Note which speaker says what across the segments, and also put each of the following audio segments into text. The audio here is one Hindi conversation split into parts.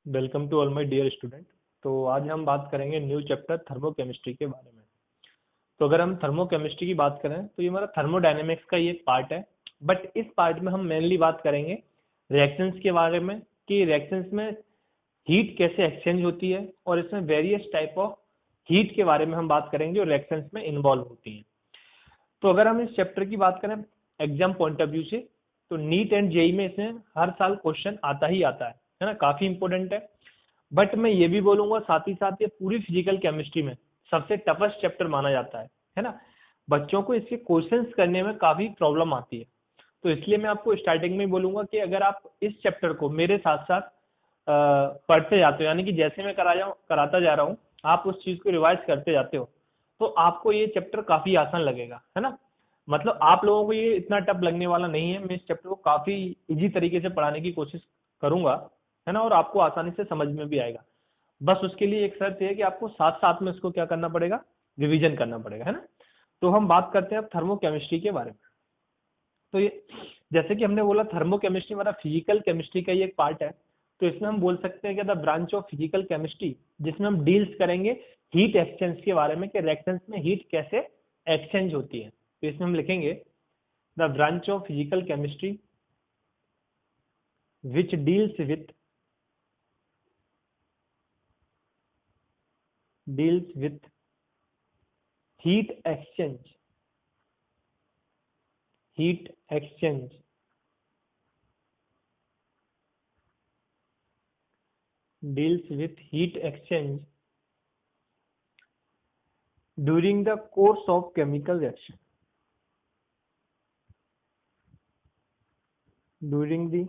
Speaker 1: Welcome to all my dear student. तो आज हम बात करेंगे न्यू चैप्टर थर्मोकेमिस्ट्री के बारे में। तो अगर हम थर्मोकेमिस्ट्री की बात करें तो ये हमारा थर्मोडायनेमिक्स का ही एक पार्ट है। बट इस पार्ट में हम मेनली बात करेंगे रिएक्शंस के बारे में कि रिएक्शंस में हीट कैसे एक्सचेंज होती है और इसमें वेरियस टाइप ऑफ हीट के बारे में हम बात करेंगे जो रिएक्शंस में इन्वॉल्व होती हैं। तो अगर हम इस चैप्टर की बात करें एग्जाम पॉइंट ऑफ व्यू से, तो नीट एंड जेई में इसमें हर साल क्वेश्चन आता ही आता है ना, काफी इंपॉर्टेंट है। बट मैं ये भी बोलूंगा साथ ही साथ ये पूरी फिजिकल केमिस्ट्री में सबसे टफेस्ट चैप्टर माना जाता है ना। बच्चों को इसके क्वेश्चंस करने में काफी प्रॉब्लम आती है। तो इसलिए मैं आपको स्टार्टिंग में ही बोलूंगा कि अगर आप इस चैप्टर को मेरे साथ साथ पढ़ते जाते हो, यानी कि जैसे मैं कराता जा रहा हूँ आप उस चीज को रिवाइज करते जाते हो, तो आपको ये चैप्टर काफी आसान लगेगा, है ना। मतलब आप लोगों को ये इतना टफ लगने वाला नहीं है। मैं इस चैप्टर को काफी इजी तरीके से पढ़ाने की कोशिश करूंगा, है ना, और आपको आसानी से समझ में भी आएगा। बस उसके लिए एक शर्त है कि आपको साथ साथ में इसको क्या करना पड़ेगा, रिवीजन करना पड़ेगा, है ना। तो हम बात करते हैं अब थर्मोकेमिस्ट्री के बारे में। तो ये जैसे कि हमने बोला थर्मोकेमिस्ट्री हमारा फिजिकल केमिस्ट्री का ही एक पार्ट है। तो इसमें हम बोल सकते हैं कि the branch of physical chemistry, जिसमें हम डील्स करेंगे हीट एक्सचेंज के बारे में कि रिएक्शंस में हीट कैसे एक्सचेंज होती है। तो इसमें हम लिखेंगे the branch of physical chemistry which deals with heat exchange heat exchange deals with heat exchange during the course of chemical reaction, during the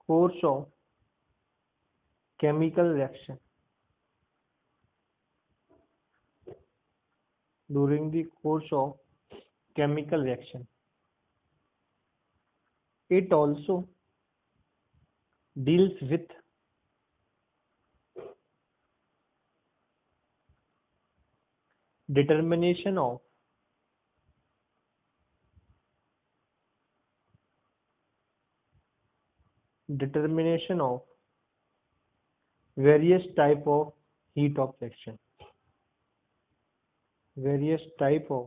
Speaker 1: course of chemical reaction, during the course of chemical reaction. It also deals with determination of various type of heat of reaction, various type of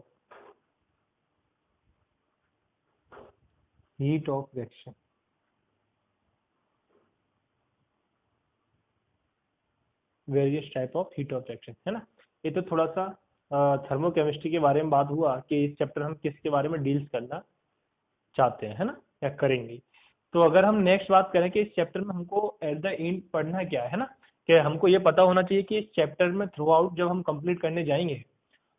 Speaker 1: heat of reaction, various type of heat of reaction, है ना। ये तो थोड़ा सा थर्मोकेमिस्ट्री के बारे में बात हुआ कि इस चैप्टर हम किसके बारे में डील्स करना चाहते हैं, है ना, या करेंगे। तो अगर हम नेक्स्ट बात करें कि इस चैप्टर में हमको एट द एंड पढ़ना क्या है ना, कि हमको ये पता होना चाहिए कि इस चैप्टर में थ्रू आउट जब हम कंप्लीट करने जाएंगे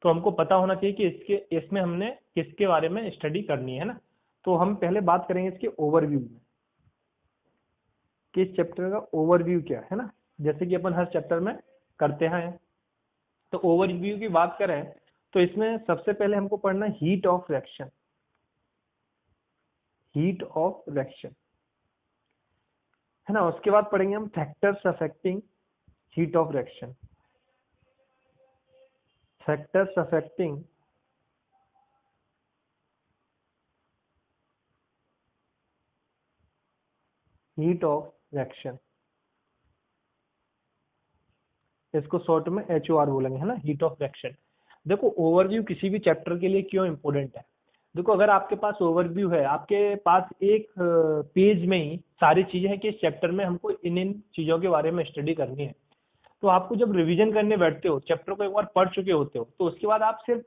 Speaker 1: तो हमको पता होना चाहिए कि इसमें हमने किसके बारे में स्टडी करनी है ना। तो हम पहले बात करेंगे इसके ओवरव्यू में कि इस चैप्टर का ओवरव्यू क्या है ना, जैसे कि अपन हर चैप्टर में करते हैं। तो ओवरव्यू की बात करें तो इसमें सबसे पहले हमको पढ़ना है heat of reaction, heat of reaction, है ना। उसके बाद पढ़ेंगे हम factors affecting heat of reaction, factors affecting heat of reaction, इसको शॉर्ट में HOR बोलेंगे, है ना, हीट ऑफ रिएक्शन। देखो ओवरव्यू किसी भी चैप्टर के लिए क्यों इंपॉर्टेंट है। देखो अगर आपके पास ओवरव्यू है, आपके पास एक पेज में ही सारी चीजें हैं कि इस चैप्टर में हमको इन इन चीजों के बारे में स्टडी करनी है, तो आपको जब रिवीजन करने बैठते हो, चैप्टर को एक बार पढ़ चुके होते हो, तो उसके बाद आप सिर्फ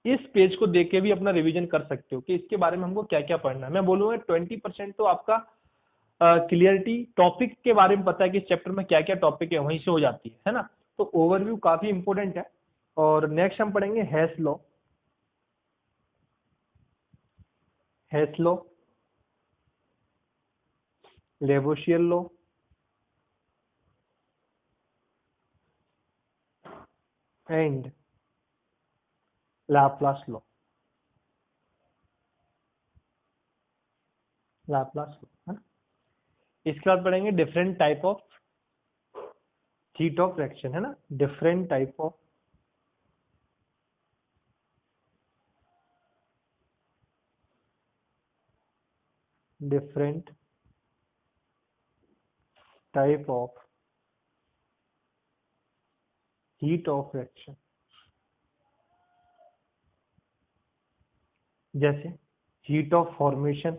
Speaker 1: इस पेज को देख के भी अपना रिवीजन कर सकते हो कि इसके बारे में हमको क्या क्या पढ़ना है। मैं बोलूंगा 20% तो आपका क्लियरिटी टॉपिक के बारे में पता है कि इस चैप्टर में क्या क्या टॉपिक है वहीं से हो जाती है ना। तो ओवरव्यू काफी इंपॉर्टेंट है। और नेक्स्ट हम पढ़ेंगे Hess law, Hess law, Lavoisier law, and Laplace law, Laplace law, है ना। इसके बाद पढ़ेंगे different type of heat of reaction, है ना, different type of different type of heat of reaction, जैसे हीट ऑफ फॉर्मेशन,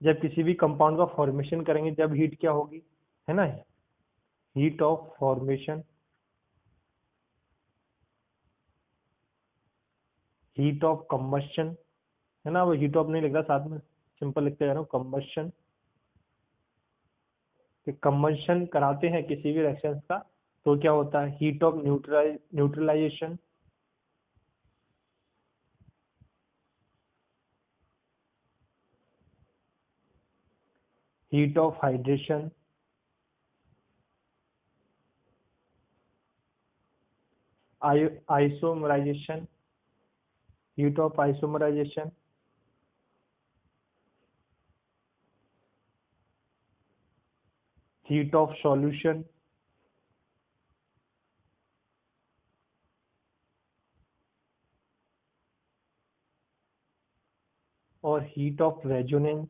Speaker 1: जब किसी भी कंपाउंड का फॉर्मेशन करेंगे जब हीट क्या होगी, है ना, heat of formation, heat of combustion, है ना, वो हीट ऑफ नहीं लिख रहा, साथ में सिंपल लिखते जा रहा हूँ कंबशन, कि कंबशन कराते हैं किसी भी रिएक्शन का तो क्या होता है, heat of neutralisation, heat of hydration, isomerisation, heat of isomerisation, heat of solution, और हीट ऑफ रेजोनेंस,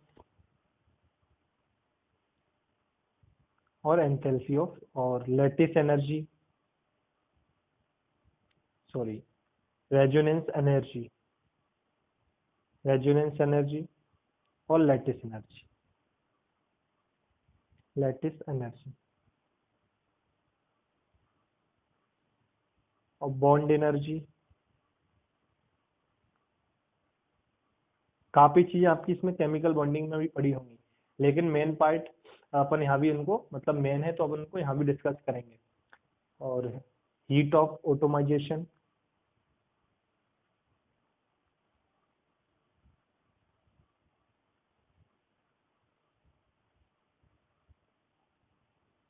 Speaker 1: और एंथैल्पी ऑफ और lattice energy, sorry resonance energy, resonance energy और लैटिस एनर्जी, लैटिस एनर्जी और बॉन्ड एनर्जी। काफी चीजें आपकी इसमें केमिकल बॉन्डिंग में भी पड़ी होंगी, लेकिन मेन पार्ट अपन यहाँ भी उनको मतलब मेन है तो अपन उनको यहाँ भी डिस्कस करेंगे। और heat of automisation,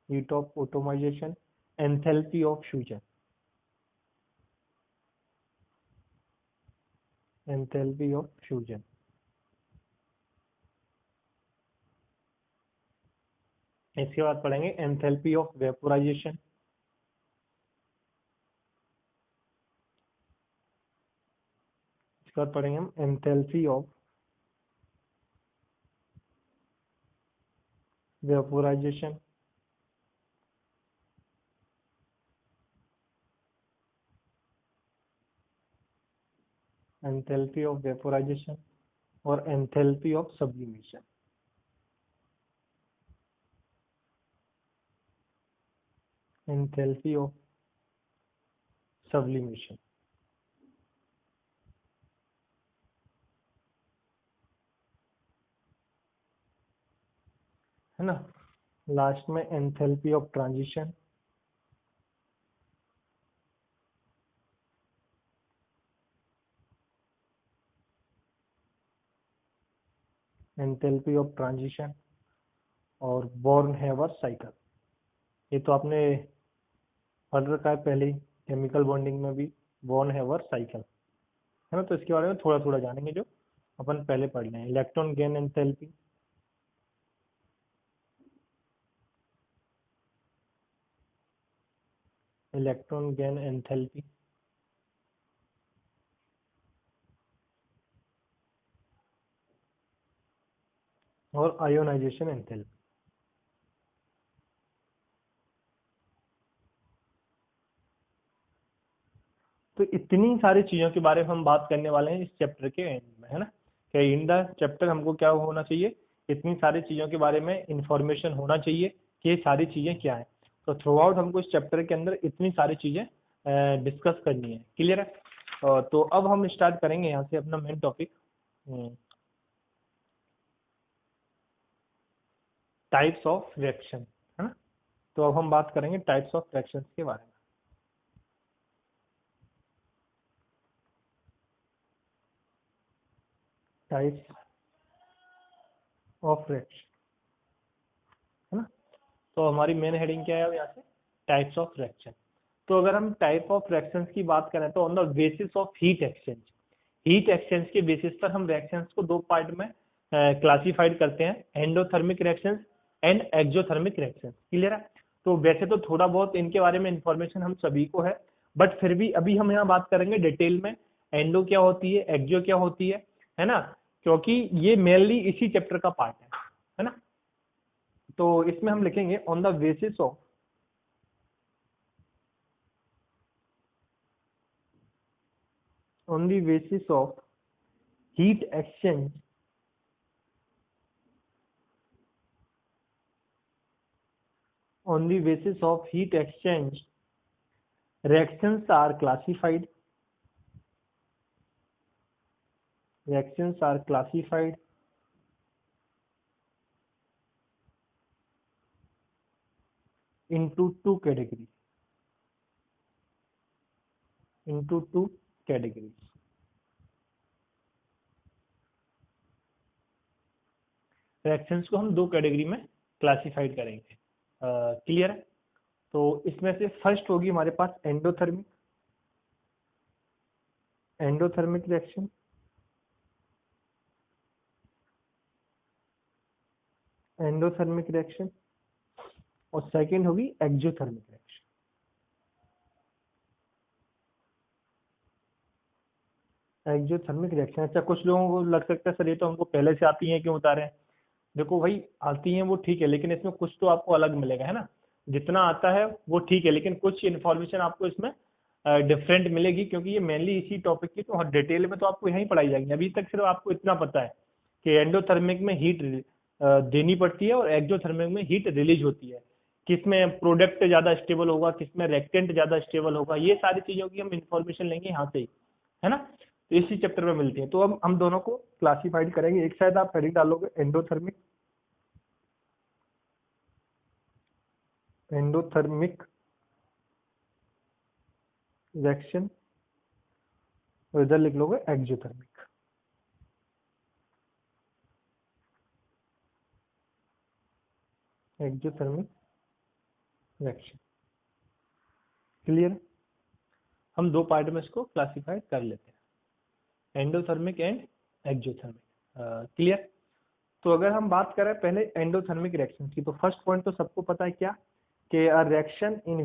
Speaker 1: heat of automisation, enthalpy of fusion, enthalpy of fusion. इसके बाद पढ़ेंगे एंथैल्पी ऑफ वेपोराइजेशन, इसके बाद पढ़ेंगे हम enthalpy of vaporization, enthalpy of vaporization और enthalpy of sublimation. Enthalpy of sublimation, है ना। लास्ट में enthalpy of transition, enthalpy of transition और बॉर्न हैवर साइकिल। ये तो आपने पढ़ रखा है पहले ही केमिकल बॉन्डिंग में भी, बॉर्न हैवर साइकिल, है ना। तो इसके बारे में थोड़ा थोड़ा जानेंगे जो अपन पहले पढ़ लें। Electron gain enthalpy, electron gain enthalpy, और आयोनाइजेशन एंथैल्पी। तो इतनी सारी चीजों के बारे में हम बात करने वाले हैं इस चैप्टर के एंड में, है ना। क्या इन द चैप्टर हमको क्या होना चाहिए, इतनी सारी चीजों के बारे में इंफॉर्मेशन होना चाहिए कि ये सारी चीजें क्या है। तो थ्रू आउट हमको इस चैप्टर के अंदर इतनी सारी चीजें डिस्कस करनी है। क्लियर है। तो अब हम स्टार्ट करेंगे यहाँ से अपना main topic, types of reaction, है ना। तो अब हम बात करेंगे टाइप्स ऑफ रिएक्शंस के बारे में। टाइप्स ऑफ रिएक्शन, है ना। तो हमारी मेन हेडिंग क्या है अब यहाँ से, टाइप्स ऑफ रिएक्शन। तो अगर हम टाइप ऑफ रिएक्शंस की बात करें तो on the basis of heat exchange, heat exchange के बेसिस पर हम रिएक्शंस को दो पार्ट में क्लासिफाइड करते हैं, endothermic reactions and exothermic reactions. Clear है। तो वैसे तो थोड़ा बहुत इनके बारे में इंफॉर्मेशन हम सभी को है, बट फिर भी अभी हम यहाँ बात करेंगे डिटेल में, एंडो क्या होती है, एक्सो क्या होती है ना, क्योंकि ये मेनली इसी चैप्टर का पार्ट है ना। तो इसमें हम लिखेंगे on the basis of heat exchange reactions are classified into two categories. Reactions को हम दो कैटेगरी में क्लासिफाइड करेंगे। क्लियर है? तो इसमें से फर्स्ट होगी हमारे पास एंडोथर्मिक रिएक्शन, और सेकंड होगी एक्सोथर्मिक रिएक्शन। अच्छा, कुछ लोगों को लग सकता है सर ये तो हमको पहले से आती है, क्यों बता रहे हैं? देखो भाई, आती हैं वो ठीक है, लेकिन इसमें कुछ तो आपको अलग मिलेगा, है ना। जितना आता है वो ठीक है, लेकिन कुछ इन्फॉर्मेशन आपको इसमें डिफरेंट मिलेगी, क्योंकि ये मेनली इसी टॉपिक की तो डिटेल में तो आपको यहीं पढ़ाई जाएगी। अभी तक सिर्फ आपको इतना पता है कि एंडोथर्मिक में हीट देनी पड़ती है और एक्सोथर्मिक में हीट रिलीज होती है। किसमें प्रोडक्ट ज्यादा स्टेबल होगा, किसमें रिएक्टेंट ज्यादा स्टेबल होगा, ये सारी चीजों की हम इन्फॉर्मेशन लेंगे यहाँ से ही, है ना। तो इसी चैप्टर में मिलती है। तो अब हम दोनों को क्लासिफाइड करेंगे। एक साइड आप हेडिंग डालोगे एंडोथर्मिक रिएक्शन, और इधर लिख लोगे एक्सोथर्मिक रिएक्शन। क्लियर? हम दो पार्ट में इसको क्लासिफाइड कर लेते हैं, एंडोथर्मिक एंड एक्सोथर्मिक। क्लियर? तो अगर हम बात करें पहले एंडोथर्मिक रिएक्शन की, तो फर्स्ट पॉइंट तो सबको पता है क्या, कि अ reaction in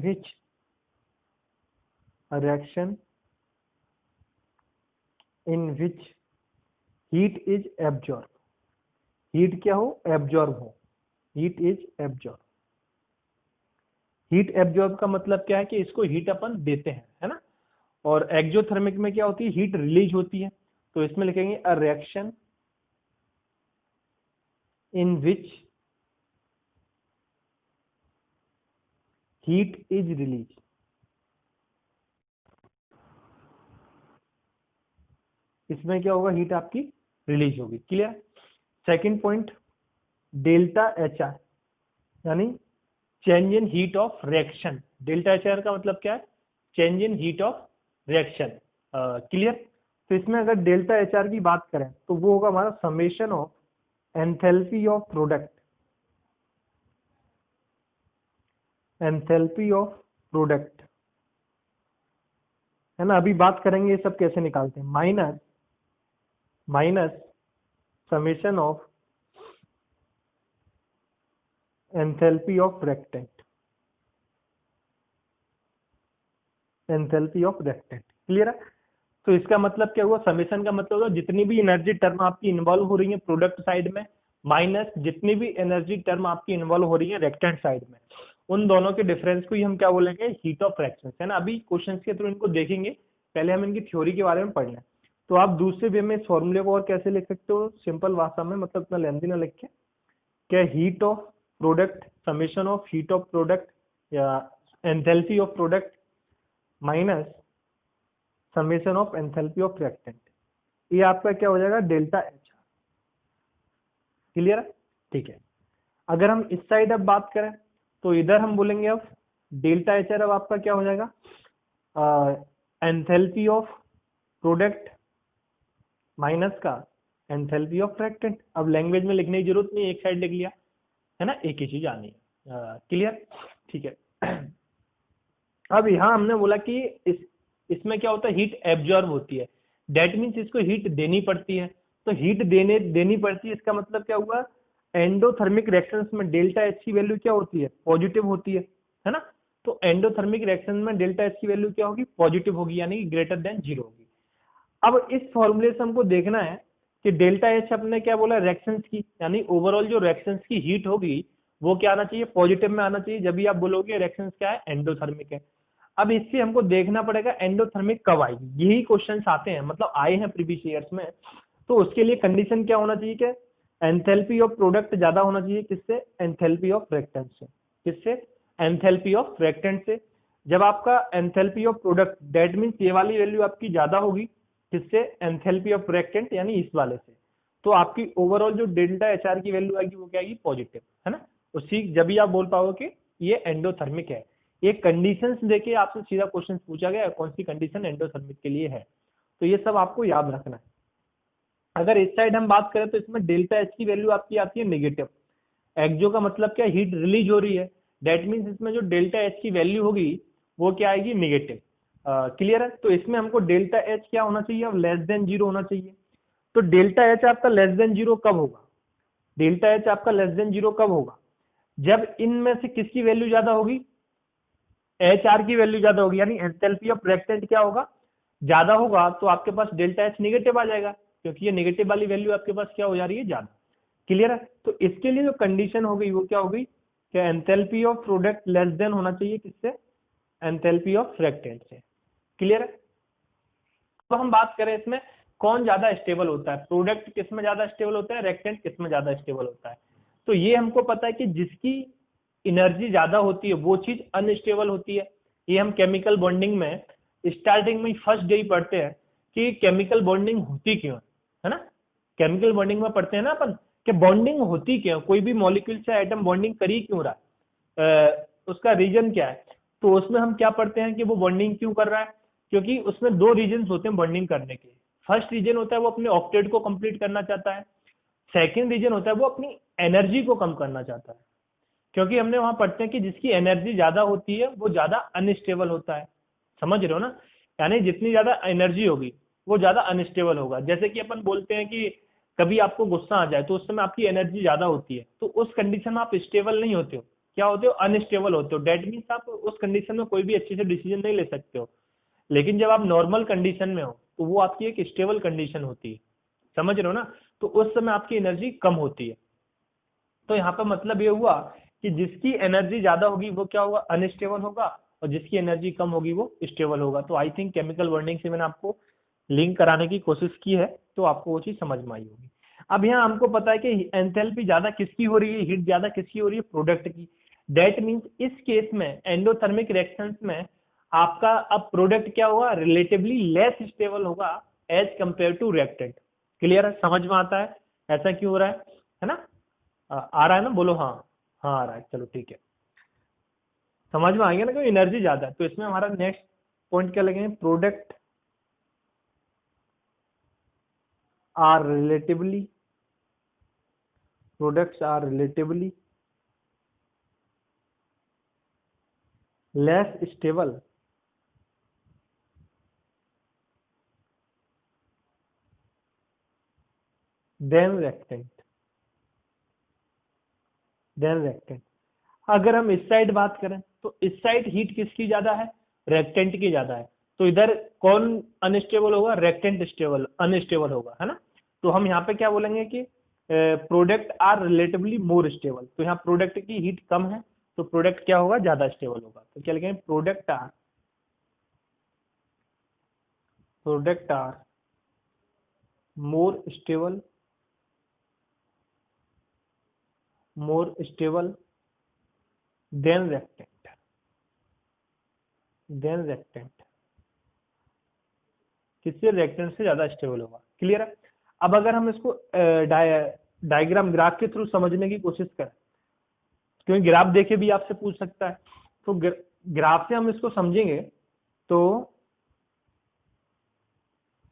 Speaker 1: which heat is absorb, heat क्या हो, एब्जॉर्ब हो, heat is absorb. Heat absorb का मतलब क्या है कि इसको हीट अपन देते हैं, है ना। और एक्सोथर्मिक में क्या होती है, हीट रिलीज होती है। तो इसमें लिखेंगे a reaction in which heat is release, इसमें क्या होगा, हीट आपकी रिलीज होगी। Clear? Second point, delta H R, यानी change in heat of reaction. Delta H R का मतलब क्या है, change in heat of reaction. Clear? तो इसमें अगर डेल्टा एच आर की बात करें तो वो होगा हमारा summation of enthalpy of product, है ना। अभी बात करेंगे ये सब कैसे निकालते हैं, minus summation of enthalpy of reactant, clear है? तो इसका मतलब क्या हुआ, समेशन का मतलब होगा जितनी भी एनर्जी टर्म आपकी इन्वॉल्व हो रही है प्रोडक्ट साइड में, माइनस जितनी भी एनर्जी टर्म आपकी इन्वॉल्व हो रही है रिएक्टेंट साइड में, उन दोनों के डिफरेंस को ही हम क्या बोलेंगे, हीट ऑफ रिएक्शन, है ना। अभी क्वेश्चंस के थ्रू इनको देखेंगे, पहले हम इनकी थ्योरी के बारे में पढ़ लें। तो आप दूसरे वे में इस फॉर्मूले को और कैसे लिख सकते हो, सिंपल भाषा में, मतलब इतना लेंथी ना लिख के, क्या heat of product, summation of heat of product या enthalpy of product minus summation of enthalpy of reactant, ये आपका क्या हो जाएगा, डेल्टा एच आर। क्लियर है? ठीक है। अगर हम इस साइड अब बात करें तो इधर हम बोलेंगे अब डेल्टा एच आर, अब आपका क्या हो जाएगा, एंथैल्पी ऑफ प्रोडक्ट माइनस का एंथैल्पी ऑफ रिएक्टेंट। अब लैंग्वेज में लिखने की जरूरत नहीं, एक साइड लिख लिया, है ना, एक ही चीज आनी है। क्लियर? ठीक है। अब यहाँ हमने बोला कि इसमें क्या होता है, हीट एब्जॉर्ब होती है, डेट मीन्स इसको हीट देनी पड़ती है। तो हीट देनी पड़ती है, इसका मतलब क्या हुआ, एंडोथर्मिक रिएक्शंस में डेल्टा एच की वैल्यू क्या होती है, पॉजिटिव होती है ना। तो एंडोथर्मिक रिएक्शन में डेल्टा एच की वैल्यू क्या होगी, पॉजिटिव होगी, यानी ग्रेटर देन 0 होगी। अब इस फॉर्मूले से हमको देखना है कि डेल्टा एच अपने क्या बोला, रिएक्शंस की, यानी ओवरऑल जो रिएक्शंस की हीट होगी वो क्या आना चाहिए, पॉजिटिव में आना चाहिए। जब भी आप बोलोगे रिएक्शन क्या है, एंडोथर्मिक है। अब इससे हमको देखना पड़ेगा एंडोथर्मिक कब आएगी, यही क्वेश्चन आते हैं, मतलब आए हैं प्रीवियस ईयर्स में। तो उसके लिए कंडीशन क्या होना चाहिए कि एंथैल्पी ऑफ प्रोडक्ट ज्यादा होना चाहिए, किससे, एंथैल्पी ऑफ रिएक्टेंट से। किससे, एंथैल्पी ऑफ रिएक्टेंट से। जब आपका enthalpy of product, that means ये वाली वैल्यू आपकी ज्यादा होगी, किससे, एंथैल्पी ऑफ रिएक्टेंट यानी इस वाले से, तो आपकी ओवरऑल जो डेल्टा एच आर की वैल्यू आएगी वो क्या आएगी, पॉजिटिव, है ना। उसी जब भी आप बोल पाओगे कि ये एंडोथर्मिक है। ये कंडीशंस देके आपसे सीधा क्वेश्चन पूछा गया, कौन सी कंडीशन एंडोथर्मिक के लिए है, तो ये सब आपको याद रखना है। अगर इस साइड हम बात करें तो इसमें डेल्टा एच की वैल्यू आपकी आती है नेगेटिव। एक्सो का मतलब क्या, हीट रिलीज हो रही है, दैट मीन्स इसमें जो डेल्टा एच की वैल्यू होगी वो क्या आएगी, नेगेटिव। क्लियर है। तो इसमें हमको डेल्टा एच क्या होना चाहिए, अब लेस देन जीरो होना चाहिए। तो डेल्टा एच आपका लेस देन जीरो कब होगा, डेल्टा एच आपका लेस देन जीरो कब होगा, जब इनमें से किसकी वैल्यू ज्यादा होगी, एच आर की वैल्यू ज्यादा होगी, यानी एंथैल्पी ऑफ रिएक्टेंट क्या होगा, ज्यादा होगा, तो आपके पास डेल्टा एच नेगेटिव आ जाएगा, क्योंकि ये नेगेटिव वाली वैल्यू आपके पास क्या हो जा रही है, ज्यादा। क्लियर है। तो इसके लिए जो कंडीशन हो गई वो क्या हो गई, कि enthalpy of product less than होना चाहिए, किससे, एंथैल्पी ऑफ रिएक्टेंट से। क्लियर है। तो हम बात करें इसमें कौन ज्यादा स्टेबल होता है, प्रोडक्ट किस में ज्यादा स्टेबल होता है, रिएक्टेंट किस में ज्यादा स्टेबल होता है। तो ये हमको पता है कि जिसकी एनर्जी ज्यादा होती है वो चीज अनस्टेबल होती है। ये हम केमिकल बॉन्डिंग में स्टार्टिंग में फर्स्ट डे ही पढ़ते हैं कि केमिकल बॉन्डिंग होती क्यों है ना। केमिकल बॉन्डिंग में पढ़ते हैं ना अपन कि बॉन्डिंग होती क्यों, कोई भी मॉलिक्यूल से एटम बॉन्डिंग कर ही क्यों रहा है, उसका रीजन क्या है। तो उसमें हम क्या पढ़ते हैं कि वो बॉन्डिंग क्यों कर रहा है, क्योंकि उसमें दो रीजन होते हैं बॉन्डिंग करने के। फर्स्ट रीजन होता है वो अपने ऑक्टेट को कंप्लीट करना चाहता है, सेकेंड रीजन होता है वो अपनी एनर्जी को कम करना चाहता है। क्योंकि हमने वहां पढ़ते हैं कि जिसकी एनर्जी ज्यादा होती है वो ज्यादा अनस्टेबल होता है, समझ रहे हो ना। यानी जितनी ज्यादा एनर्जी होगी वो ज्यादा अनस्टेबल होगा। जैसे कि अपन बोलते हैं कि कभी आपको गुस्सा आ जाए तो उस समय आपकी एनर्जी ज्यादा होती है, तो उस कंडीशन में आप स्टेबल नहीं होते हो, क्या होते हो, अनस्टेबल होते हो। डेट मीन्स आप उस कंडीशन में कोई भी अच्छे से डिसीजन नहीं ले सकते हो। लेकिन जब आप नॉर्मल कंडीशन में हो तो वो आपकी एक स्टेबल कंडीशन होती है, समझ रहे हो ना। तो उस समय आपकी एनर्जी कम होती है। तो यहाँ पर मतलब ये हुआ कि जिसकी एनर्जी ज्यादा होगी वो क्या होगा, अनस्टेबल होगा, और जिसकी एनर्जी कम होगी वो स्टेबल होगा। तो आई थिंक केमिकल बॉन्डिंग से मैंने आपको लिंक कराने की कोशिश की है, तो आपको वो चीज समझ में आई होगी। अब यहाँ हमको पता है कि एंथैल्पी ज्यादा किसकी हो रही है, हीट ज्यादा किसकी हो रही है, प्रोडक्ट की। दैट मीन्स इस केस में एंडोथर्मिक रिएक्शंस में आपका अब प्रोडक्ट क्या होगा, रिलेटिवली लेस स्टेबल होगा as compare to reactant. Clear है, समझ में आता है ऐसा क्यों हो रहा है ना। आ रहा है ना, बोलो हाँ। हाँ आ रहा है, चलो ठीक है, समझ में आएंगे ना, क्योंकि एनर्जी ज्यादा है। तो इसमें हमारा नेक्स्ट पॉइंट क्या लगेंगे, product are relatively, products are relatively less stable than reactant, than reactant. अगर हम इस साइड बात करें तो इस साइड हीट किसकी ज्यादा है, रिएक्टेंट की ज्यादा है। तो इधर कौन अनस्टेबल होगा, रिएक्टेंट स्टेबल अनस्टेबल होगा, है ना। तो हम यहाँ पे क्या बोलेंगे कि product are relatively more stable. तो यहाँ प्रोडक्ट की हीट कम है तो प्रोडक्ट क्या होगा, ज्यादा स्टेबल होगा। तो क्या लिखेंगे, product are more stable, more stable than reactant, than reactant. किससे, रिएक्टेंट से ज्यादा स्टेबल होगा। क्लियर है। अब अगर हम इसको डायग्राम ग्राफ के थ्रू समझने की कोशिश करें, क्योंकि ग्राफ देखे भी आपसे पूछ सकता है, तो ग्राफ से हम इसको समझेंगे तो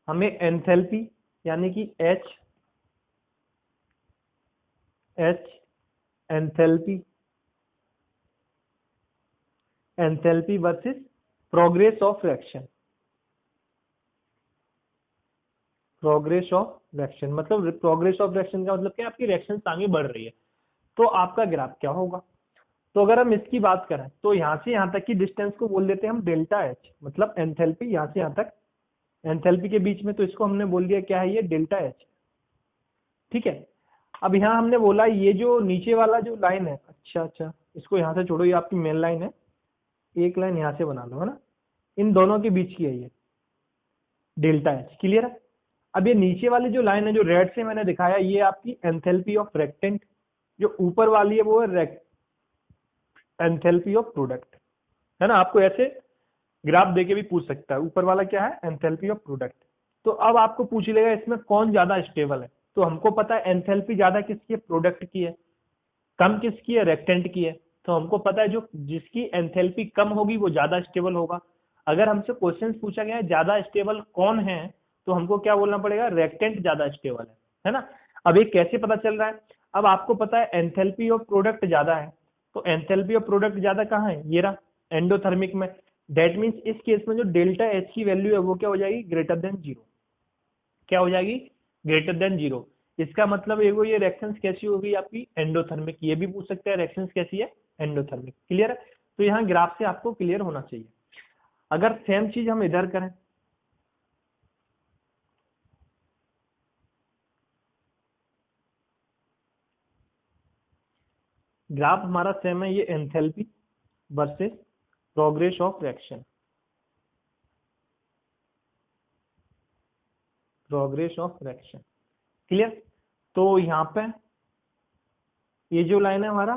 Speaker 1: हमें एंथैल्पी यानी कि H, enthalpy, enthalpy versus progress of reaction, progress of reaction मतलब प्रोग्रेस ऑफ रिएक्शन का मतलब क्या, आपकी रिएक्शन आगे बढ़ रही है तो आपका ग्राफ क्या होगा। तो अगर हम इसकी बात करें तो यहाँ से यहाँ तक की डिस्टेंस को बोल देते हैं हम डेल्टा एच, मतलब एंथैल्पी यहाँ से यहाँ तक एंथैल्पी के बीच में, तो इसको हमने बोल दिया क्या है, ये डेल्टा एच। ठीक है। अब यहाँ हमने बोला ये जो नीचे वाला जो लाइन है, अच्छा इसको यहाँ से छोड़ो, ये आपकी मेन लाइन है, एक लाइन यहाँ से बना लो, है ना, इन दोनों के बीच की है ये डेल्टा एच, क्लियर है। अब ये नीचे वाली जो लाइन है जो रेड से मैंने दिखाया, ये आपकी एंथैल्पी ऑफ रेक्टेंट, जो ऊपर वाली है वो है एंथैल्पी ऑफ प्रोडक्ट, है ना। आपको ऐसे ग्राफ देके भी पूछ सकता है, ऊपर वाला क्या है, एंथैल्पी ऑफ प्रोडक्ट। तो अब आपको पूछ लेगा इसमें कौन ज्यादा स्टेबल है, तो हमको पता है एंथैल्पी ज्यादा किसकी है, प्रोडक्ट की है, कम किसकी है, रेक्टेंट की है। तो हमको पता है जो जिसकी एंथैल्पी कम होगी वो ज्यादा स्टेबल होगा। अगर हमसे क्वेश्चन पूछा गया है ज्यादा स्टेबल कौन है, तो हमको क्या बोलना पड़ेगा, रेक्टेंट ज्यादा स्टेबल है ना। अब ये कैसे पता चल रहा है, अब आपको पता है एंथैल्पी ऑफ प्रोडक्ट ज्यादा है, तो एंथैल्पी ऑफ प्रोडक्ट ज्यादा कहाँ है, ये रहा एंडोथर्मिक में। दैट मीन्स इस केस में जो डेल्टा एच की वैल्यू है वो क्या हो जाएगी, ग्रेटर देन जीरो, क्या हो जाएगी, ग्रेटर देन जीरो। इसका मतलब ये रिएक्शंस कैसी होगी आपकी, एंडोथर्मिक। ये भी पूछ सकते हैं रिएक्शंस कैसी है, एंडोथर्मिक, क्लियर है। तो यहाँ ग्राफ से आपको क्लियर होना चाहिए। अगर सेम चीज हम इधर करें, ग्राफ हमारा सेम है, ये enthalpy versus progress of reaction, progress of reaction, clear. तो यहाँ पे ये जो लाइन है हमारा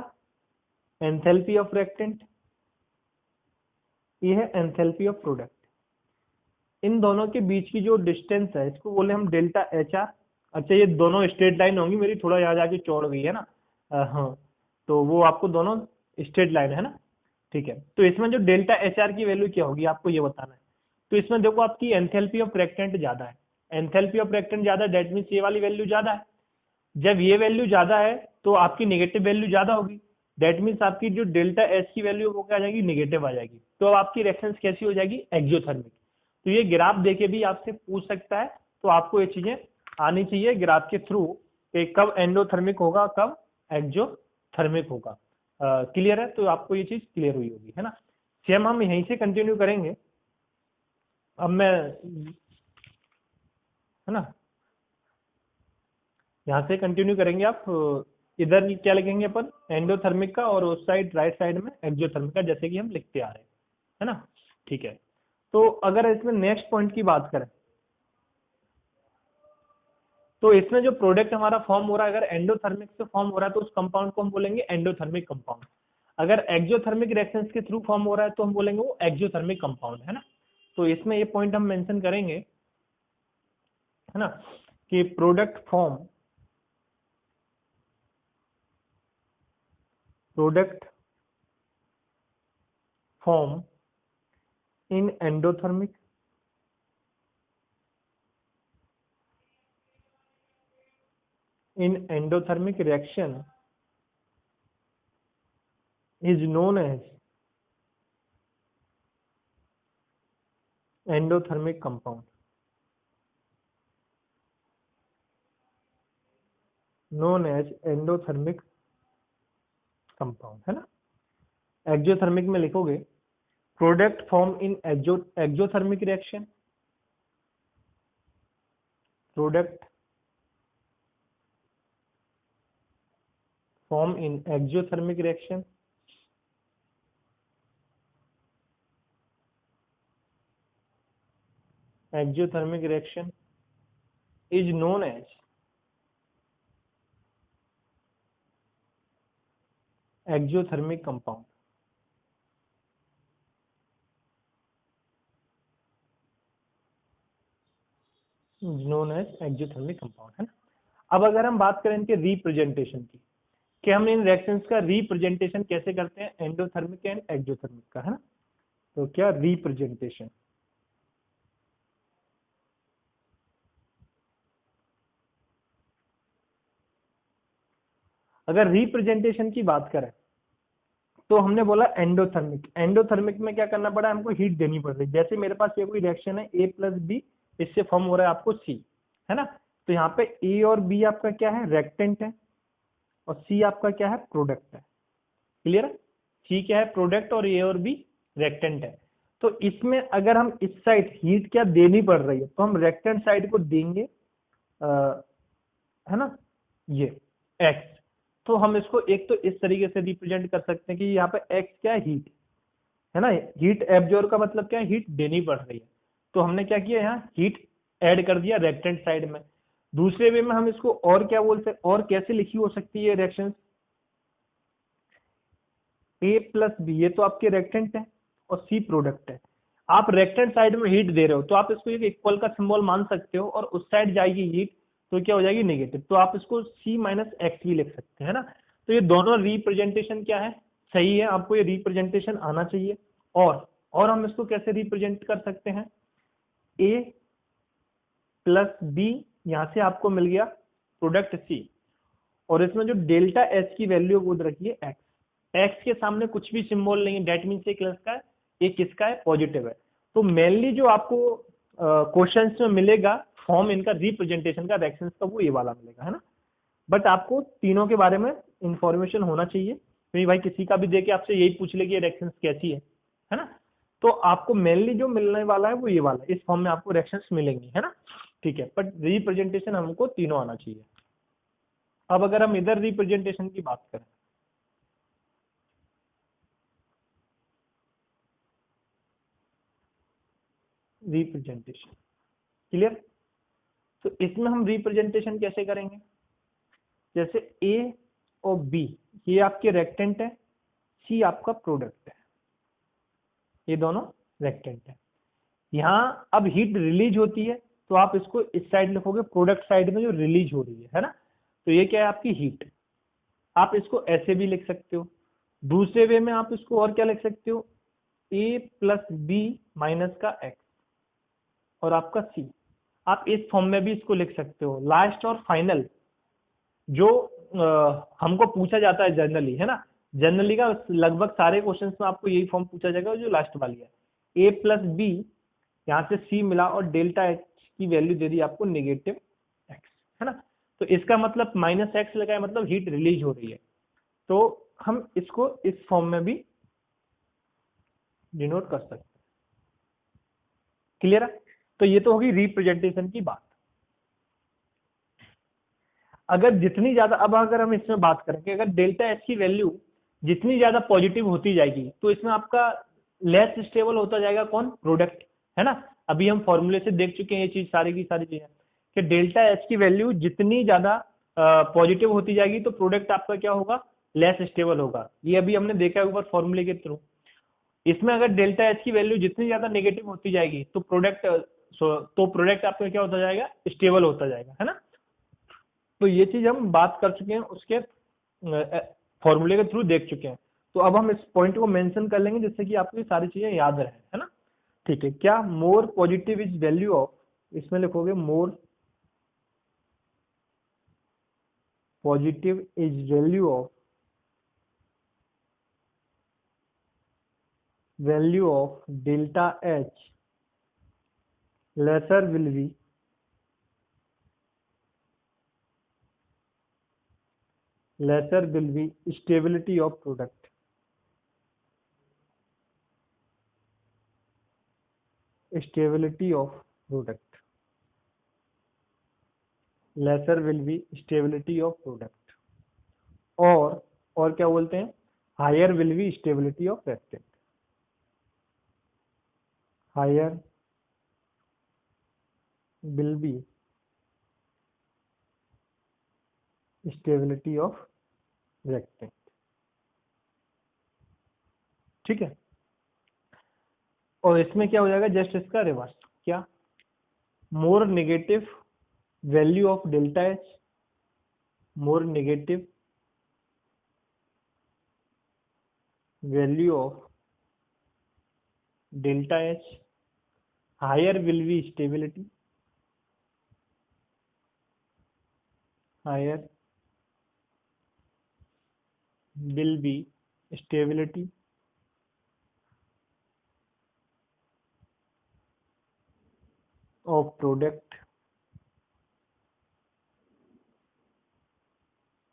Speaker 1: एंथैल्पी ऑफ रिएक्टेंट, ये है एंथैल्पी ऑफ प्रोडक्ट। इन दोनों के बीच की जो डिस्टेंस है इसको बोले हम डेल्टा एच आर। अच्छा ये दोनों स्ट्रेट लाइन होंगी, मेरी थोड़ा यहाँ जाके चौड़ गई है ना, हाँ, तो वो आपको दोनों स्ट्रेट लाइन है ना, ठीक है। तो इसमें जो डेल्टा एच आर की वैल्यू क्या होगी आपको ये बताना है। तो इसमें देखो आपकी एंथैल्पी ऑफ रिएक्टेंट ज्यादा है, एंथैल्पी ऑफ रिएक्टेंट ज्यादा है, दैट मीन्स ये वाली वैल्यू ज्यादा है। जब ये वैल्यू ज्यादा है तो आपकी नेगेटिव वैल्यू ज्यादा होगी, दैट मीन्स आपकी जो डेल्टा एच की वैल्यू वो क्या आ जाएगी, नेगेटिव आ जाएगी। तो अब आपकी रिएक्शंस कैसी हो जाएगी, एक्सोथर्मिक। तो ये ग्राफ देके भी आपसे पूछ सकता है, तो आपको ये चीजें आनी चाहिए ग्राफ के थ्रू कि कब एंडोथर्मिक होगा, कब एक्सोथर्मिक होगा। क्लियर है, तो आपको ये चीज क्लियर हुई होगी, है ना। सेम हम यहीं से कंटिन्यू करेंगे। अब मैं, है ना, यहाँ से कंटिन्यू करेंगे। आप इधर क्या लिखेंगे अपन, एंडोथर्मिक का, और उस साइड राइट साइड में एक्सोथर्मिक का, जैसे कि हम लिखते आ रहे हैं, है ना, ठीक है। तो अगर इसमें नेक्स्ट पॉइंट की बात करें, तो इसमें जो प्रोडक्ट हमारा फॉर्म हो रहा है, अगर एंडोथर्मिक से फॉर्म हो रहा है तो उस कंपाउंड को हम बोलेंगे एंडोथर्मिक कंपाउंड। अगर एक्सोथर्मिक रिएक्शंस के थ्रू फॉर्म हो रहा है तो हम बोलेंगे वो एक्सोथर्मिक कंपाउंड, है ना। तो इसमें ये पॉइंट हम मेंशन करेंगे, है ना, कि product form in endothermic reaction is known as endothermic compound, known as endothermic compound, है ना। एक्सोथर्मिक में लिखोगे product form in exothermic reaction, product form in exothermic reaction is known as exothermic compound. Known as exothermic compound, है ना। अब अगर हम बात करें इनके रिप्रेजेंटेशन की, कि हम इन रिएक्शंस का रिप्रेजेंटेशन कैसे करते हैं, एंडोथर्मिक एंड एक्सोथर्मिक का, है ना। तो क्या रिप्रेजेंटेशन, अगर रिप्रेजेंटेशन की बात करें तो हमने बोला एंडोथर्मिक। एंडोथर्मिक में क्या करना पड़ा, हमको हीट देनी पड़ रही। जैसे मेरे पास ये कोई रिएक्शन है A + B, इससे फॉर्म हो रहा है आपको C, है ना। तो यहाँ पे A और B आपका क्या है, रेक्टेंट है, और C आपका क्या है, प्रोडक्ट है, क्लियर है। C क्या है, प्रोडक्ट, और A और B रेक्टेंट है। तो इसमें अगर हम इस साइड हीट क्या देनी पड़ रही है, तो हम रेक्टेंट साइड को देंगे, है ना, ये एक्स। तो हम इसको एक तो इस तरीके से रिप्रेजेंट कर सकते हैं कि यहाँ पे एक्स क्या है, हीट है ना, हीट एब्जॉर्ब का मतलब क्या है, हीट देनी पड़ रही है। तो हमने क्या किया, यहाँ हीट ऐड कर दिया रेक्टेंट साइड में। दूसरे वे में हम इसको और क्या बोलते हैं, और कैसे लिखी हो सकती है रिएक्शन, ए प्लस बी, ये तो आपके रेक्टेंट है और सी प्रोडक्ट है। आप रेक्टेंट साइड में हीट दे रहे हो तो आप इसको एक इक्वल का सिंबल मान सकते हो, और उस साइड जाएगी हीट तो क्या हो जाएगी, नेगेटिव। तो आप इसको सी माइनस एक्स भी लिख सकते हैं, है ना। तो ये दोनों रिप्रेजेंटेशन क्या है, सही है, आपको ये रिप्रेजेंटेशन आना चाहिए। और हम इसको कैसे रिप्रेजेंट कर सकते हैं, ए प्लस बी, यहाँ से आपको मिल गया प्रोडक्ट सी, और इसमें जो डेल्टा एच की वैल्यू वो रखिए एक्स। एक्स के सामने कुछ भी सिंबल नहीं है, डेट मीन्स एक किसका है, एक किसका है, पॉजिटिव है। तो मेनली जो आपको क्वेश्चंस में मिलेगा फॉर्म इनका रिप्रेजेंटेशन का रिएक्शंस का, वो ये वाला मिलेगा, है ना। बट आपको तीनों के बारे में इंफॉर्मेशन होना चाहिए, क्योंकि भाई किसी का भी देके आपसे यही पूछ ले कि ये रिएक्शंस कैसी है ना। तो आपको मेनली जो मिलने वाला है वो ये वाला, इस फॉर्म में आपको रिएक्शंस मिलेंगी, है ना। ठीक है, बट रिप्रेजेंटेशन हमको तीनों आना चाहिए। अब अगर हम इधर रिप्रेजेंटेशन की बात करें, रिप्रेजेंटेशन क्लियर, तो इसमें हम रिप्रेजेंटेशन कैसे करेंगे, जैसे ए और बी ये आपके रेक्टेंट है, सी आपका प्रोडक्ट है, ये दोनों रेक्टेंट है। यहाँ अब हीट रिलीज होती है तो आप इसको इस साइड लिखोगे, प्रोडक्ट साइड में जो रिलीज हो रही है ना। तो ये क्या है, आपकी हीट। आप इसको ऐसे भी लिख सकते हो, दूसरे वे में आप इसको और क्या लिख सकते हो, ए प्लस बी माइनस का एक्स और आपका सी। आप इस फॉर्म में भी इसको लिख सकते हो। लास्ट और फाइनल जो हमको पूछा जाता है जनरली, है ना, जनरली का लगभग सारे क्वेश्चंस में आपको यही फॉर्म पूछा जाएगा जो लास्ट वाली है, ए प्लस बी, यहाँ से सी मिला और डेल्टा एच की वैल्यू दे दी आपको नेगेटिव एक्स, है ना। तो इसका मतलब माइनस एक्स लगाए, मतलब हीट रिलीज हो रही है। तो हम इसको इस फॉर्म में भी डिनोट कर सकते हैं। क्लियर है, तो ये तो होगी रिप्रेजेंटेशन की बात। अगर जितनी ज्यादा, अब अगर हम इसमें बात करेंगे, अगर डेल्टा एच की वैल्यू जितनी ज्यादा पॉजिटिव होती जाएगी तो इसमें आपका लेस स्टेबल होता जाएगा कौन, प्रोडक्ट, है ना। अभी हम फॉर्मूले से देख चुके हैं ये चीज, सारी की सारी चीजें, कि डेल्टा एच की वैल्यू जितनी ज्यादा पॉजिटिव होती जाएगी तो प्रोडक्ट आपका क्या होगा, लेस स्टेबल होगा। ये अभी हमने देखा है ऊपर फॉर्मूले के थ्रू। इसमें अगर डेल्टा एच की वैल्यू जितनी ज्यादा नेगेटिव होती जाएगी तो प्रोडक्ट आपका क्या होता जाएगा, स्टेबल होता जाएगा, है ना। तो ये चीज हम बात कर चुके हैं, उसके फॉर्मूले के थ्रू देख चुके हैं। तो अब हम इस पॉइंट को मेंशन कर लेंगे जिससे कि आपको ये सारी चीजें याद रहे, है ना। ठीक है, क्या more positive is value of, इसमें लिखोगे more positive is value of delta H lesser will be stability of product, stability of product, lesser will be stability of product. और क्या बोलते हैं, higher will be stability of reactant, higher will be stability of reactant. ठीक है, और इसमें क्या हो जाएगा, जस्ट इसका रिवर्स, क्या, more negative value of delta H, more negative value of delta H, higher will be stability, higher will be stability of product,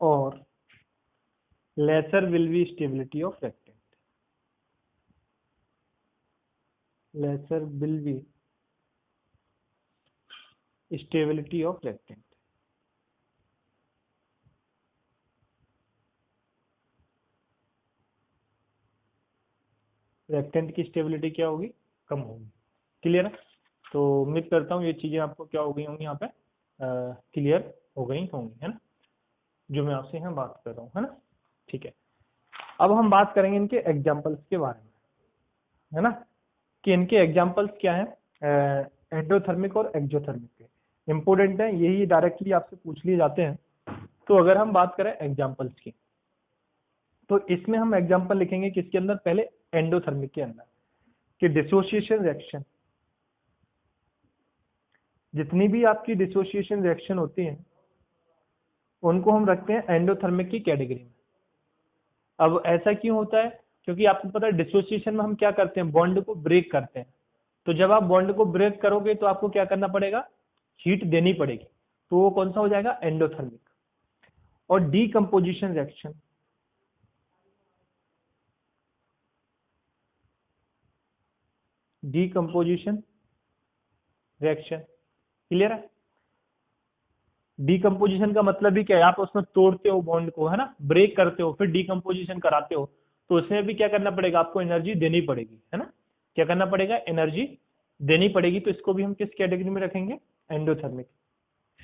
Speaker 1: और lesser will be stability of rectangle, lesser will be stability of rectangle। Reactant की स्टेबिलिटी क्या होगी, कम होगी। क्लियर है? तो उम्मीद करता हूँ ये चीज़ें आपको क्या हो गई होंगी यहाँ पे, क्लियर हो गई होंगी, है ना, जो मैं आपसे यहाँ बात कर रहा हूँ, है ना। ठीक है, अब हम बात करेंगे इनके एग्जाम्पल्स के बारे में, है ना, कि इनके एग्जाम्पल्स क्या है, एंडोथर्मिक और एक्सोथर्मिक के इम्पोर्टेंट है, यही डायरेक्टली आपसे पूछ लिए जाते हैं। तो अगर हम बात करें एग्जाम्पल्स की, तो इसमें हम एग्जाम्पल लिखेंगे किसके अंदर, पहले एंडोथर्मिक के अंदर, कि डिसोसिएशन रिएक्शन, जितनी भी आपकी डिसोसिएशन रिएक्शन होती हैं उनको हम रखते हैं एंडोथर्मिक की कैटेगरी में। अब ऐसा क्यों होता है, क्योंकि आपको पता है डिसोसिएशन में हम क्या करते हैं, बॉन्ड को ब्रेक करते हैं। तो जब आप बॉन्ड को ब्रेक करोगे तो आपको क्या करना पड़ेगा, हीट देनी पड़ेगी, तो वो कौन सा हो जाएगा, एंडोथर्मिक। और decomposition reaction, decomposition reaction, clear है। डीकम्पोजिशन का मतलब भी क्या है, आप उसमें तोड़ते हो बॉन्ड को, है ना, ब्रेक करते हो, फिर डीकम्पोजिशन कराते हो, तो उसमें भी क्या करना पड़ेगा, आपको एनर्जी देनी पड़ेगी, है ना, क्या करना पड़ेगा, एनर्जी देनी पड़ेगी। तो इसको भी हम किस कैटेगरी में रखेंगे, endothermic.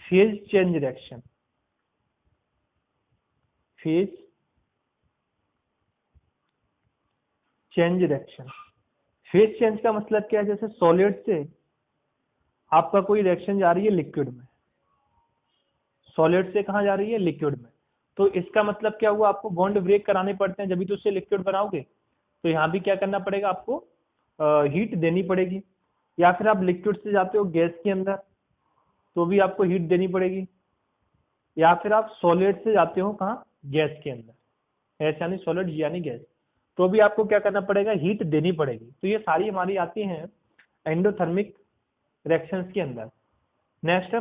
Speaker 1: Phase change reaction, phase change reaction, phase change का मतलब क्या है, जैसे सॉलिड से आपका कोई रिएक्शन जा रही है लिक्विड में, सॉलिड से कहाँ जा रही है, लिक्विड में, तो इसका मतलब क्या हुआ, आपको बॉन्ड ब्रेक कराने पड़ते हैं जब भी तो उससे लिक्विड बनाओगे। तो यहाँ भी क्या करना पड़ेगा, आपको हीट देनी पड़ेगी। या फिर आप लिक्विड से जाते हो गैस के अंदर, तो भी आपको हीट देनी पड़ेगी। या फिर आप सॉलिड से जाते हो कहाँ, गैस के अंदर, एस यानी सॉलिड, जी यानी गैस, तो भी आपको क्या करना पड़ेगा, हीट देनी पड़ेगी। तो ये सारी हमारी आती हैं एंडोथर्मिक रिएक्शंस के अंदर। नेक्स्ट है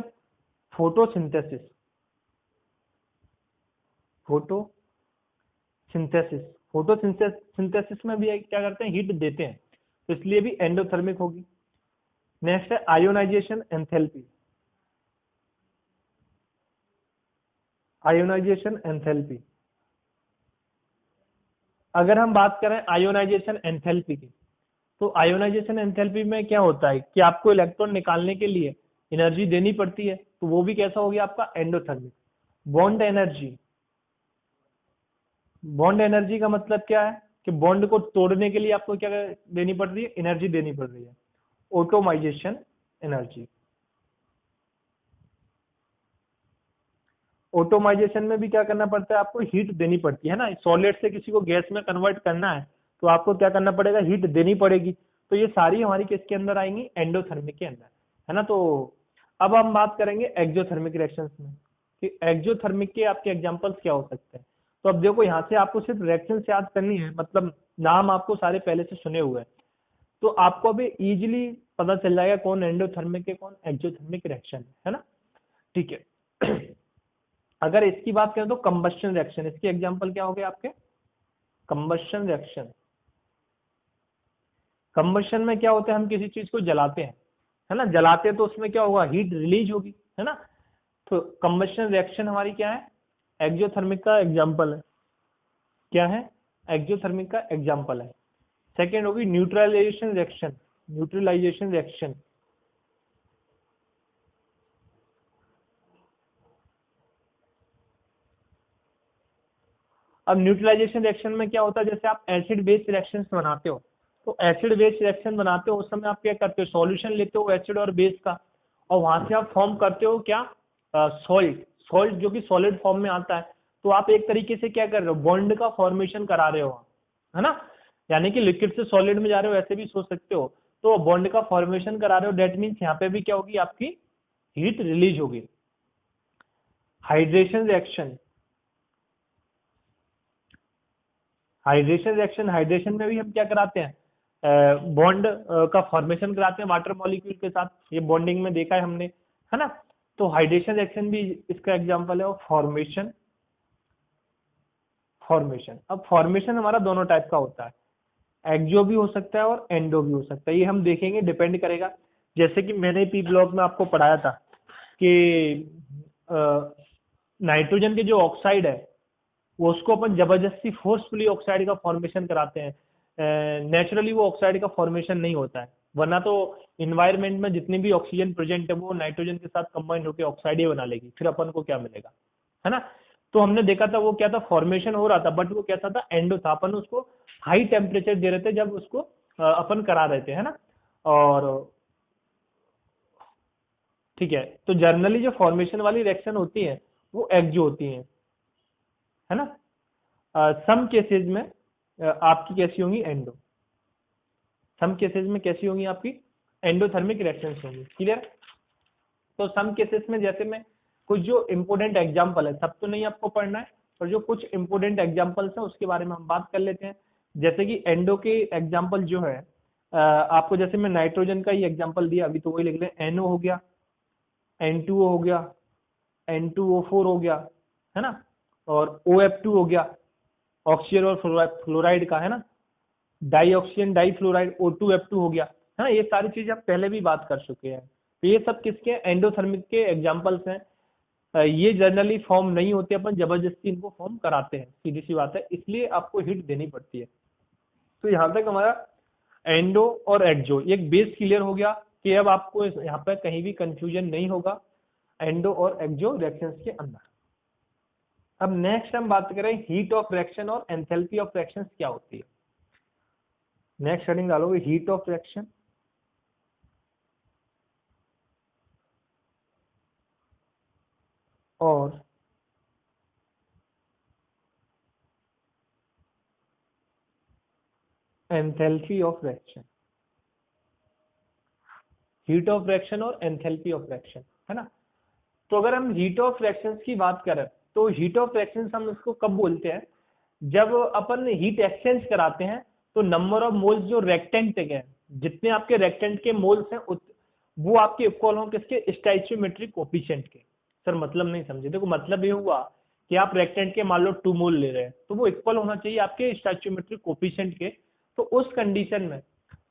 Speaker 1: फोटोसिंथेसिस, फोटोसिंथेसिस, फोटोसिंथेसिस में भी क्या करते हैं, हीट देते हैं, तो इसलिए भी एंडोथर्मिक होगी। नेक्स्ट है आयोनाइजेशन एंथैल्पी, आयोनाइजेशन एंथैल्पी, अगर हम बात करें आयोनाइजेशन एंथैल्पी की, तो आयोनाइजेशन एंथैल्पी में क्या होता है कि आपको इलेक्ट्रॉन निकालने के लिए एनर्जी देनी पड़ती है, तो वो भी कैसा हो गया आपका, endothermic. Bond energy, bond energy का मतलब क्या है कि बॉन्ड को तोड़ने के लिए आपको क्या देनी पड़ रही है, एनर्जी देनी पड़ रही है। ऑटोमाइजेशन एनर्जी, ऑटोमाइजेशन में भी क्या करना पड़ता है, आपको हीट देनी पड़ती है ना, सॉलिड से किसी को गैस में कन्वर्ट करना है तो आपको क्या करना पड़ेगा, हीट देनी पड़ेगी। तो ये सारी हमारी किसके अंदर आएंगी, एंडोथर्मिक के अंदर, है ना। तो अब हम बात करेंगे एक्सोथर्मिक रिएक्शंस में, कि एक्सोथर्मिक के आपके एग्जांपल्स क्या हो सकते हैं। तो अब देखो यहाँ से आपको सिर्फ रिएक्शंस याद करनी है, मतलब नाम आपको सारे पहले से सुने हुए हैं, तो आपको अभी इजीली पता चल जाएगा कौन एंडोथर्मिक है, कौन एक्सोथर्मिक रिएक्शन है ना। ठीक है। अगर इसकी बात करें तो कंबस्शन रिएक्शन, इसके एग्जांपल क्या हो गए आपके, कंबस्शन रिएक्शन। कंबस्शन में क्या होता है, हम किसी चीज को जलाते हैं, है ना, जलाते हैं तो उसमें क्या होगा, हीट रिलीज होगी, है ना। तो कंबस्शन रिएक्शन हमारी क्या है, एक्सोथर्मिक का एग्जांपल है, क्या है, एक्सोथर्मिक का एग्जांपल है। सेकेंड होगी न्यूट्रलाइजेशन रिएक्शन, न्यूट्रलाइजेशन रिएक्शन, अब न्यूट्रलाइजेशन रिएक्शन में क्या होता है, जैसे आप एसिड बेस रिएक्शंस बनाते हो, तो एसिड बेस रिएक्शन बनाते हो उस समय आप क्या करते हो, सॉल्यूशन लेते हो एसिड और बेस का, और वहां से आप फॉर्म करते हो क्या, सॉल्ट, सॉल्ट जो कि सॉलिड फॉर्म में आता है। तो आप एक तरीके से क्या कर रहे हो, बॉन्ड का फॉर्मेशन करा रहे हो, है ना, यानी कि लिक्विड से सॉलिड में जा रहे हो, ऐसे भी सोच सकते हो। तो बॉन्ड का फॉर्मेशन करा रहे हो, डेट मीन्स यहाँ पे भी क्या होगी, आपकी हीट रिलीज होगी। Hydration reaction, hydration reaction, hydration में भी हम क्या कराते हैं, बॉन्ड का फॉर्मेशन कराते हैं वाटर मॉलिक्यूल के साथ, ये बॉन्डिंग में देखा है हमने, है ना। तो हाइड्रेशन रिएक्शन भी इसका एग्जांपल है। और फॉर्मेशन, फॉर्मेशन, अब फॉर्मेशन हमारा दोनों टाइप का होता है, एक्सो भी हो सकता है और एंडो भी हो सकता है, ये हम देखेंगे, डिपेंड करेगा। जैसे कि मैंने पी ब्लॉक में आपको पढ़ाया था कि नाइट्रोजन के जो ऑक्साइड है वो उसको अपन जबरदस्ती फोर्सफुली ऑक्साइड का फॉर्मेशन कराते हैं, नेचुरली वो ऑक्साइड का फॉर्मेशन नहीं होता है, वरना तो इन्वायरमेंट में जितनी भी ऑक्सीजन प्रेजेंट है वो नाइट्रोजन के साथ कंबाइन होकर ऑक्साइड ही बना लेगी, फिर अपन को क्या मिलेगा, है ना। तो हमने देखा था वो क्या था, फॉर्मेशन हो रहा था, बट वो कैसा था, एंडो था। अपन उसको हाई टेम्परेचर दे रहे थे जब उसको अपन करा रहे थे, है ना। और ठीक है, तो जर्नली जो फॉर्मेशन वाली रिएक्शन होती है वो एक्जो होती है ना। सम केसेस में आपकी कैसी होंगी, एंडो। सम केसेस में कैसी होंगी आपकी, एंडोथर्मिक रिएक्शंस होंगी। क्लियर। तो सम केसेस में जैसे में कुछ जो इंपोर्टेंट एग्जांपल है, सब तो नहीं आपको पढ़ना है, पर जो कुछ इंपोर्टेंट एग्जांपल्स हैं उसके बारे में हम बात कर लेते हैं। जैसे कि एंडो के एग्जांपल जो है, आपको जैसे मैं नाइट्रोजन का ही एग्जांपल दिया अभी, तो वही लिख लें, NO हो गया, N2O हो गया, N2O4 हो गया, है ना, और OF2 हो गया, ऑक्सीजन और फ्लोराइड का, है ना, die oxygen die fluoride O2F2 हो गया, है ना। ये सारी चीजें आप पहले भी बात कर चुके हैं। तो ये सब किसके, एंडोथर्मिक के एग्जांपल्स हैं। ये जनरली फॉर्म नहीं होते, अपन जबरदस्ती इनको फॉर्म कराते हैं, सीधी सी बात है, इसलिए आपको हीट देनी पड़ती है। तो यहाँ तक हमारा एंडो और एक्जो एक बेस क्लियर हो गया कि अब आपको यहाँ पर कहीं भी कंफ्यूजन नहीं होगा एंडो और एक्जो रिएक्शंस के अंदर। अब नेक्स्ट हम बात करें हीट ऑफ रिएक्शन और एंथैल्पी ऑफ रिएक्शंस क्या होती है। नेक्स्ट हेडिंग डालोगे हीट ऑफ रिएक्शन और enthalpy of reaction. Heat of reaction और एंथैल्पी ऑफ रिएक्शन, है ना। तो अगर हम हीट ऑफ रिएक्शंस की बात करें तो हीट ऑफ रिएक्शंस हम इसको कब बोलते हैं, जब अपन हीट एक्सचेंज कराते हैं तो नंबर ऑफ मोल्स जो रेक्टेंट है, जितने आपके रेक्टेंट के मोल्स हैं वो आपके इक्वल हों किसके, स्टोइचियोमेट्रिक कोफिशिएंट के। सर मतलब नहीं समझे, देखो मतलब ये हुआ कि आप रेक्टेंट के मान लो 2 मोल ले रहे हैं, तो वो इक्वल होना चाहिए आपके स्टोइचियोमेट्रिक कोफिशिएंट के। तो उस कंडीशन में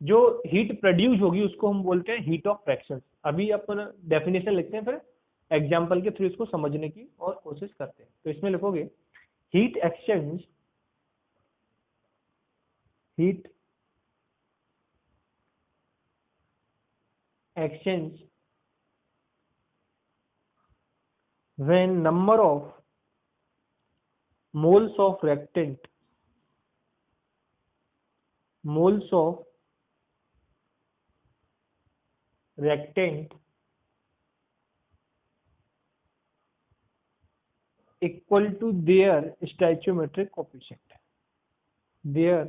Speaker 1: जो हीट प्रोड्यूस होगी उसको हम बोलते हैं हीट ऑफ रिएक्शन। अभी अपन डेफिनेशन लिखते हैं, फिर एग्जाम्पल के थ्रू इसको समझने की और कोशिश करते हैं। तो इसमें लिखोगे heat exchange, heat exchange when number of moles of reactant equal to their stoichiometric coefficient, their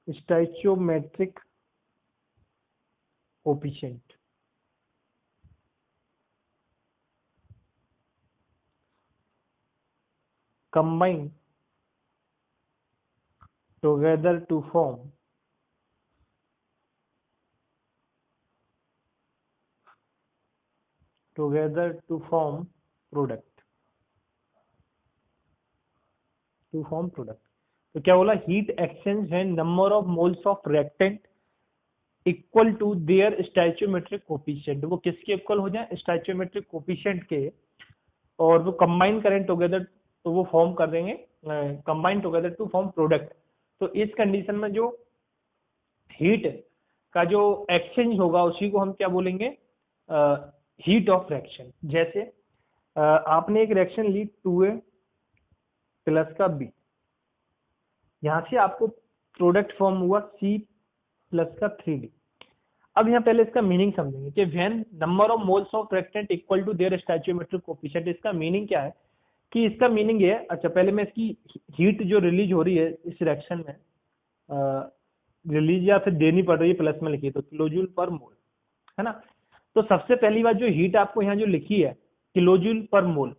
Speaker 1: stoichiometric coefficient combine together to form product, तो क्या बोला, हीट एक्सचेंज है number of moles of reactant equal to their stoichiometric coefficient, वो किसके इक्वल हो जाए, स्टोइचियोमेट्रिक कोफिशिएंट के, और वो कंबाइन करें टुगेदर तो वो फॉर्म कर देंगे, combine together to form product. तो इस कंडीशन में जो हीट का जो एक्सचेंज होगा उसी को हम क्या बोलेंगे, हीट ऑफ रिएक्शन। जैसे आपने एक रिएक्शन ली 2A प्लस का B, यहां से आपको प्रोडक्ट फॉर्म हुआ C प्लस का 3D। अब यहाँ पहले इसका मीनिंग समझेंगे कि when number of moles of reactant equal to their stoichiometric coefficient, इसका मीनिंग क्या है, कि इसका मीनिंग ये है, अच्छा पहले मैं इसकी हीट जो रिलीज हो रही है इस रिएक्शन में, रिलीज या फिर देनी पड़ रही है, प्लस में लिखी है तो किलोजूल पर मोल, है ना। तो सबसे पहली बात जो हीट आपको यहाँ जो लिखी है किलोजूल पर मोल,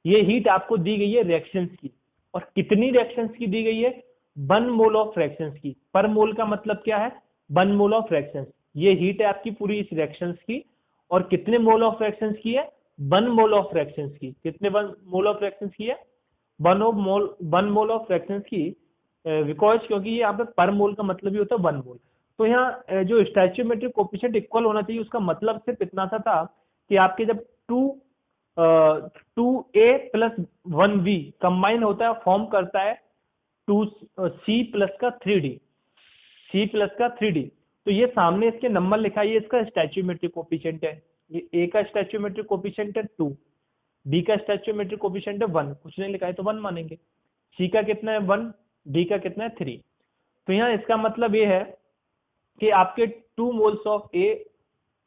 Speaker 1: ये हीट आपको दी गई है रिएक्शंस की, और कितनी रिएक्शंस की दी गई है, 1 मोल ऑफ रिएक्शंस की। पर मोल का मतलब क्या है, 1 मोल ऑफ रिएक्शंस। ये हीट है आपकी पूरी इस रिएक्शंस की, और कितने मोल ऑफ रिएक्शंस की है, 1 मोल ऑफ रिएक्शंस की। कितने मोल ऑफ रिएक्शंस की है, 1 मोल ऑफ रिएक्शंस की, बिकॉज क्योंकि ये यहाँ पे पर मोल का मतलब ही होता है 1 मोल। तो यहाँ जो स्टोइचियोमेट्रिक कोफिशिएंट इक्वल होना चाहिए, उसका मतलब सिर्फ इतना सा था कि आपके जब 2 2A प्लस 1B कंबाइन होता है, फॉर्म करता है 2C प्लस का 3D, C प्लस का 3D। तो ये सामने इसके नंबर लिखा है, ये इसका स्टैच्यूमेट्रिक कोफिशिएंट है। ये A का स्टैच्यूमेट्रिक कोफिशिएंट है 2, B का स्टैच्यूमेट्रिक कोफिशिएंट है 1, कुछ नहीं लिखा है तो 1 मानेंगे। C का कितना है 1, D का कितना है 3। तो यहाँ इसका मतलब ये है कि आपके 2 moles of A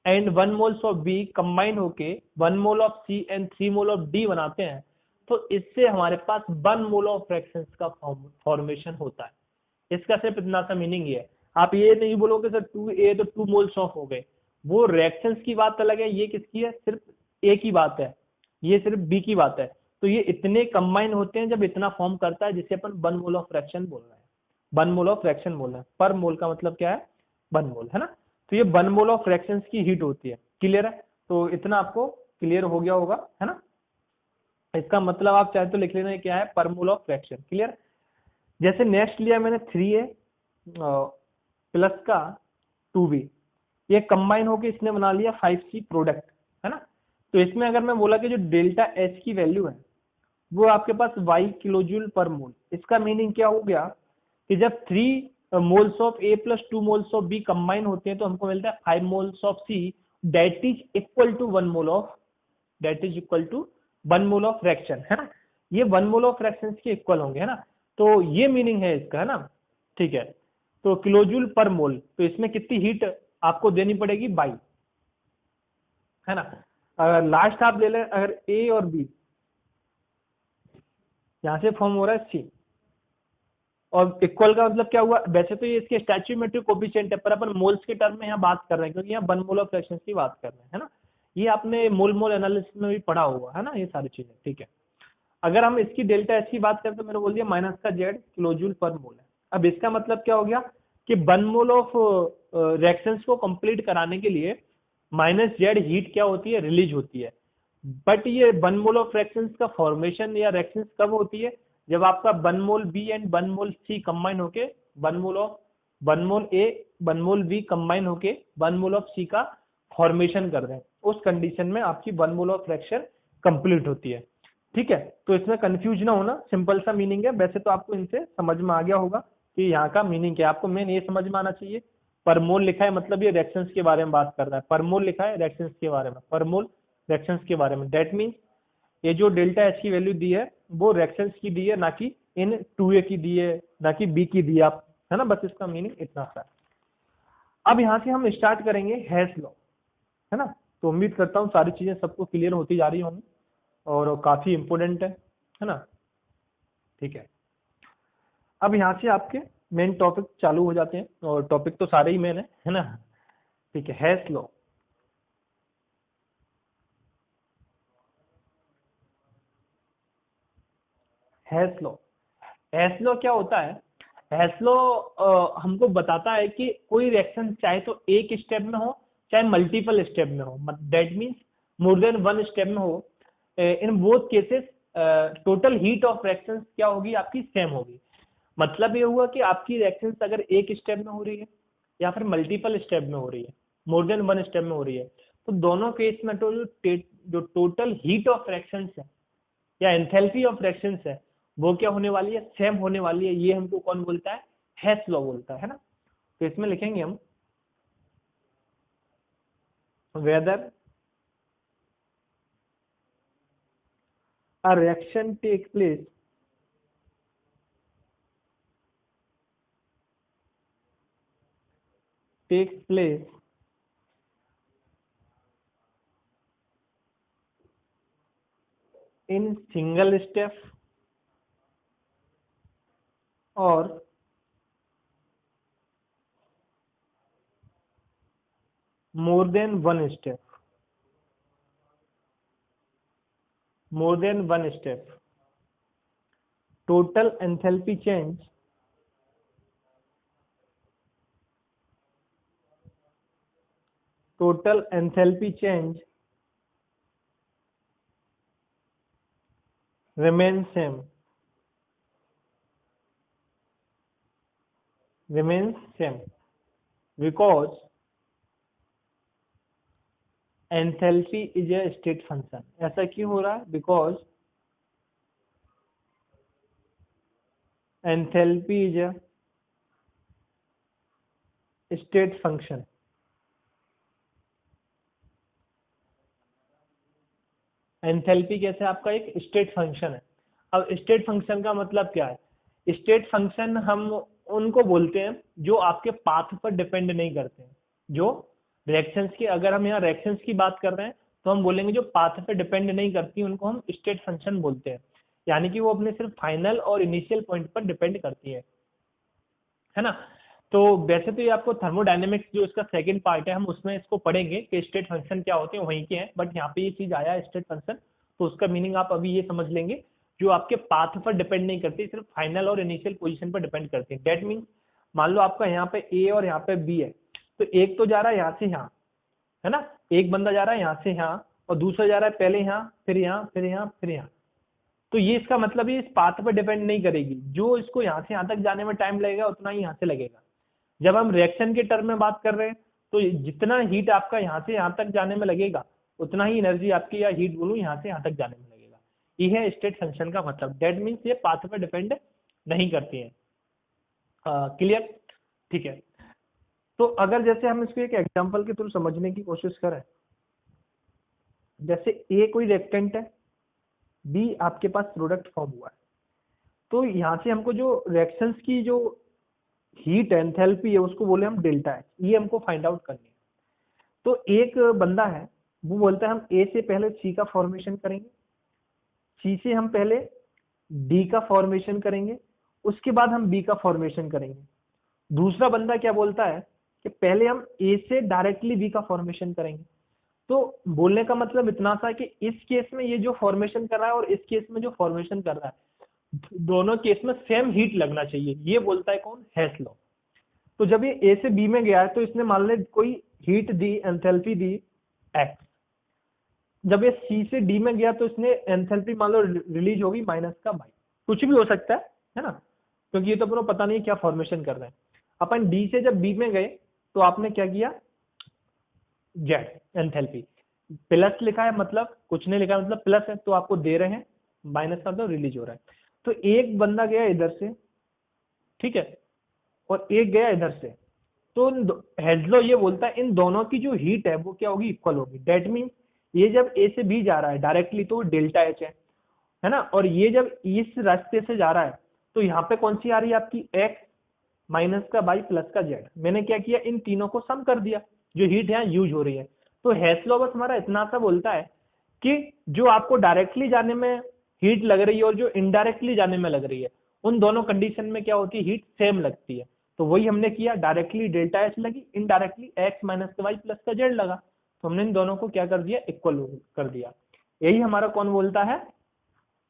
Speaker 1: and 1 moles of B combine होके 1 mole of C and 3 mole of D बनाते हैं। तो इससे हमारे पास 1 मोल ऑफ फ्रैक्शंस का फॉर्मेशन होता है। इसका सिर्फ इतना सा मीनिंग ये है। आप ये नहीं बोलोगे सर 2A तो 2 मोल्स ऑफ हो गए, वो रिएक्शंस की बात अलग है, ये किसकी है, सिर्फ A की बात है, ये सिर्फ B की बात है। तो ये इतने कंबाइन होते हैं जब इतना फॉर्म करता है, जिसे अपन 1 मोल ऑफ फ्रैक्शन बोल रहे हैं। 1 मोल ऑफ फ्रैक्शन बोल रहे हैं, पर मोल का मतलब क्या है, 1 मोल, है ना। तो ये 1 मोल ऑफ फ्रैक्शंस की हीट होती है। क्लियर है, तो इतना आपको क्लियर हो गया होगा, है ना। इसका मतलब आप चाहे तो लिख लेना क्या है, पर मोल ऑफ फ्रैक्शन। क्लियर। जैसे नेक्स्ट लिया मैंने 3A प्लस का 2B, ये कंबाइन होके इसने बना लिया 5C प्रोडक्ट, है ना। तो इसमें अगर मैं बोला कि जो डेल्टा H की वैल्यू है वो आपके पास y किलो जूल पर मोल, इसका मीनिंग क्या हो गया कि जब 3 moles of A plus 2 moles of B combine होते हैं तो हमको मिलता है 5 moles of C, that is equal to 1 mole of, that is equal to 1 mole of fraction, है ना। ये 1 मोल ऑफ फ्रैक्शन के इक्वल होंगे, है ना। तो ये मीनिंग है इसका, है ना। ठीक है, तो किलोजूल पर मोल, तो इसमें कितनी हीट आपको देनी पड़ेगी, 22, है ना। अगर लास्ट आप ले लें, अगर A और B, यहाँ से फॉर्म हो रहा है C, और इक्वल का मतलब क्या हुआ, वैसे तो ये इसके स्टैच्यूमेट्रिक कोफिशिएंट है, पर अपन मोल्स के टर्म में यहाँ बात कर रहे हैं, क्योंकि यहाँ 1 मोल ऑफ फ्रैक्शन की बात कर रहे हैं, है ना। ये आपने मोल मोल एनालिसिस में भी पढ़ा हुआ है ना, ये सारी चीजें, ठीक है। अगर हम इसकी डेल्टा एच की बात करें तो मैंने बोल दिया माइनस का जेड किलोजूल पर मोल है। अब इसका मतलब क्या हो गया कि 1 मोल ऑफ रिएक्शंस को कंप्लीट कराने के लिए माइनस जेड हीट क्या होती है, रिलीज होती है। बट ये 1 मोल ऑफ रिएक्शंस का फॉर्मेशन या रिएक्शंस कब होती है, जब आपका 1 mole B and 1 mole C combine होके 1 mole of 1 mole A 1 mole B combine होके 1 मोल ऑफ सी का फॉर्मेशन कर रहे हैं, उस कंडीशन में आपकी 1 मोल ऑफ फ्रैक्शन कंप्लीट होती है। ठीक है, तो इसमें कंफ्यूज ना होना, सिंपल सा मीनिंग है। वैसे तो आपको इनसे समझ में आ गया होगा कि यहाँ का मीनिंग क्या है, आपको मेन ये समझ में आना चाहिए। पर मोल लिखा है मतलब ये रिएक्शंस के बारे में बात कर रहा है, पर मोल लिखा है रिएक्शंस के बारे में, पर मोल रिएक्शंस के बारे में। दैट मीन्स ये जो डेल्टा एच की वैल्यू दी है वो रिएक्शंस की दी है, ना कि इन 2A की दी है, ना कि B की दी है, आप, है ना। बस इसका मीनिंग इतना सा है। अब यहाँ से हम स्टार्ट करेंगे हेस लॉ, है ना। तो उम्मीद करता हूँ सारी चीजें सबको क्लियर होती जा रही होंगी और काफी इंपोर्टेंट है ना। ठीक है, अब यहाँ से आपके मेन टॉपिक चालू हो जाते हैं, और टॉपिक तो सारे ही मेन है ना। ठीक है, हेस law. Hess law, Hess law क्या होता है, हेस लॉ हमको बताता है कि कोई रिएक्शन चाहे तो एक स्टेप में हो चाहे मल्टीपल स्टेप में हो, that means more than one step में हो, in both cases total heat of reaction क्या होगी, आपकी सेम होगी। मतलब ये हुआ कि आपकी रिएक्शन अगर एक स्टेप में हो रही है या फिर मल्टीपल स्टेप में हो रही है, मोर देन वन स्टेप में हो रही है, तो दोनों केस में तो जो टोटल हीट ऑफ रिएक्शन है या एंथैल्पी ऑफ रिएक्शन है वो क्या होने वाली है, सेम होने वाली है। ये हमको कौन बोलता है, हेस लॉ बोलता है ना। तो इसमें लिखेंगे हम whether a reaction takes place in single step और more than one step, more than one step, total enthalpy change total enthalpy change remains same, remains same, because enthalpy is a state function. ऐसा क्यों हो रहा है? Because enthalpy is a state function. Enthalpy कैसे आपका एक स्टेट फंक्शन है। अब स्टेट फंक्शन का मतलब क्या है? स्टेट फंक्शन हम उनको बोलते हैं जो आपके पाथ पर डिपेंड नहीं करते हैं। जो रिएक्शंस की, अगर हम यहाँ रिएक्शंस की बात कर रहे हैं तो हम बोलेंगे जो पाथ पे डिपेंड नहीं करती उनको हम स्टेट फंक्शन बोलते हैं। यानी कि वो अपने सिर्फ फाइनल और इनिशियल पॉइंट पर डिपेंड करती है ना। तो वैसे तो ये आपको थर्मोडायनेमिक्स जो इसका सेकंड पार्ट है हम उसमें इसको पढ़ेंगे कि स्टेट फंक्शन क्या होते हैं, वहीं के हैं, बट यहाँ पे ये चीज आया स्टेट फंक्शन, तो उसका मीनिंग आप अभी ये समझ लेंगे जो आपके पाथ पर डिपेंड नहीं करती, सिर्फ फाइनल और इनिशियल पोजीशन पर डिपेंड करती है। दैट मीन्स मान लो आपका यहाँ पे ए और यहाँ पे बी है, तो एक तो जा रहा है यहाँ से यहाँ, है ना, एक बंदा जा रहा है यहाँ से यहाँ और दूसरा जा रहा है पहले यहाँ फिर यहाँ फिर यहाँ फिर यहाँ। तो ये इसका मतलब ये इस पाथ पर डिपेंड नहीं करेगी, जो इसको यहाँ से यहाँ तक जाने में टाइम लगेगा उतना ही यहाँ से लगेगा। जब हम रिएक्शन के टर्म में बात कर रहे हैं तो जितना हीट आपका यहाँ से यहाँ तक जाने में लगेगा उतना ही एनर्जी आपकी, या हीट बोलूँ, यहाँ से यहाँ तक जाने में लगेगा। ये है स्टेट फंक्शन का मतलब। दैट मीन्स ये पाथ पर डिपेंड नहीं करती है। क्लियर? ठीक है। तो अगर जैसे हम इसको एक एग्जांपल के थ्रू समझने की कोशिश करें, जैसे ए कोई रिएक्टेंट है, बी आपके पास प्रोडक्ट फॉर्म हुआ है, तो यहाँ से हमको जो रिएक्शंस की जो हीट एंथैल्पी है उसको बोले हम डेल्टा एच, ये हमको फाइंड आउट करनी है। तो एक बंदा है वो बोलता है हम ए से पहले सी का फॉर्मेशन करेंगे, सी से हम पहले डी का फॉर्मेशन करेंगे, उसके बाद हम बी का फॉर्मेशन करेंगे। दूसरा बंदा क्या बोलता है कि पहले हम ए से डायरेक्टली बी का फॉर्मेशन करेंगे। तो बोलने का मतलब इतना सा कि इस केस में ये जो फॉर्मेशन कर रहा है और इस केस में जो फॉर्मेशन कर रहा है दोनों केस में सेम हीट लगना चाहिए, ये बोलता है कौन? हेस लॉ। तो जब ये ए से बी में गया है तो इसने मान ले कोई हीट दी, एंथैल्पी दी एक्स। जब ये सी से डी में गया तो इसने एंथैल्पी मान लो रिलीज होगी माइनस का वाई, कुछ भी हो सकता है ना, क्योंकि ये तो अपना पता नहीं क्या फॉर्मेशन कर रहे हैं। अपन डी से जब बी में गए तो आपने क्या किया? जेड एंथैल्पी प्लस लिखा है, मतलब कुछ नहीं लिखा है, मतलब प्लस है तो आपको दे रहे हैं, माइनस का मतलब रिलीज हो रहा है। तो एक बंदा गया इधर से, ठीक है, और एक गया इधर से, तो हेल्स ये बोलता है इन दोनों की जो हीट है वो क्या होगी? इक्वल होगी। दैट मीन्स ये जब ए से बी जा रहा है डायरेक्टली तो डेल्टा एच है ना, और ये जब इस रास्ते से जा रहा है तो यहाँ पे कौन सी आ रही है आपकी? एक्स माइनस का वाई प्लस का जेड। मैंने क्या किया? इन तीनों को सम कर दिया, जो हीट यहाँ यूज हो रही है। तो हेस लॉ बस हमारा इतना सा बोलता है कि जो आपको डायरेक्टली जाने में हीट लग रही है और जो इनडायरेक्टली जाने में लग रही है उन दोनों कंडीशन में क्या होती है? हीट सेम लगती है। तो वही हमने किया, डायरेक्टली डेल्टा एच लगी, इनडायरेक्टली एक्स माइनस का वाई प्लस का जेड लगा, तो हमने इन दोनों को क्या कर दिया? इक्वल कर दिया। यही हमारा कौन बोलता है?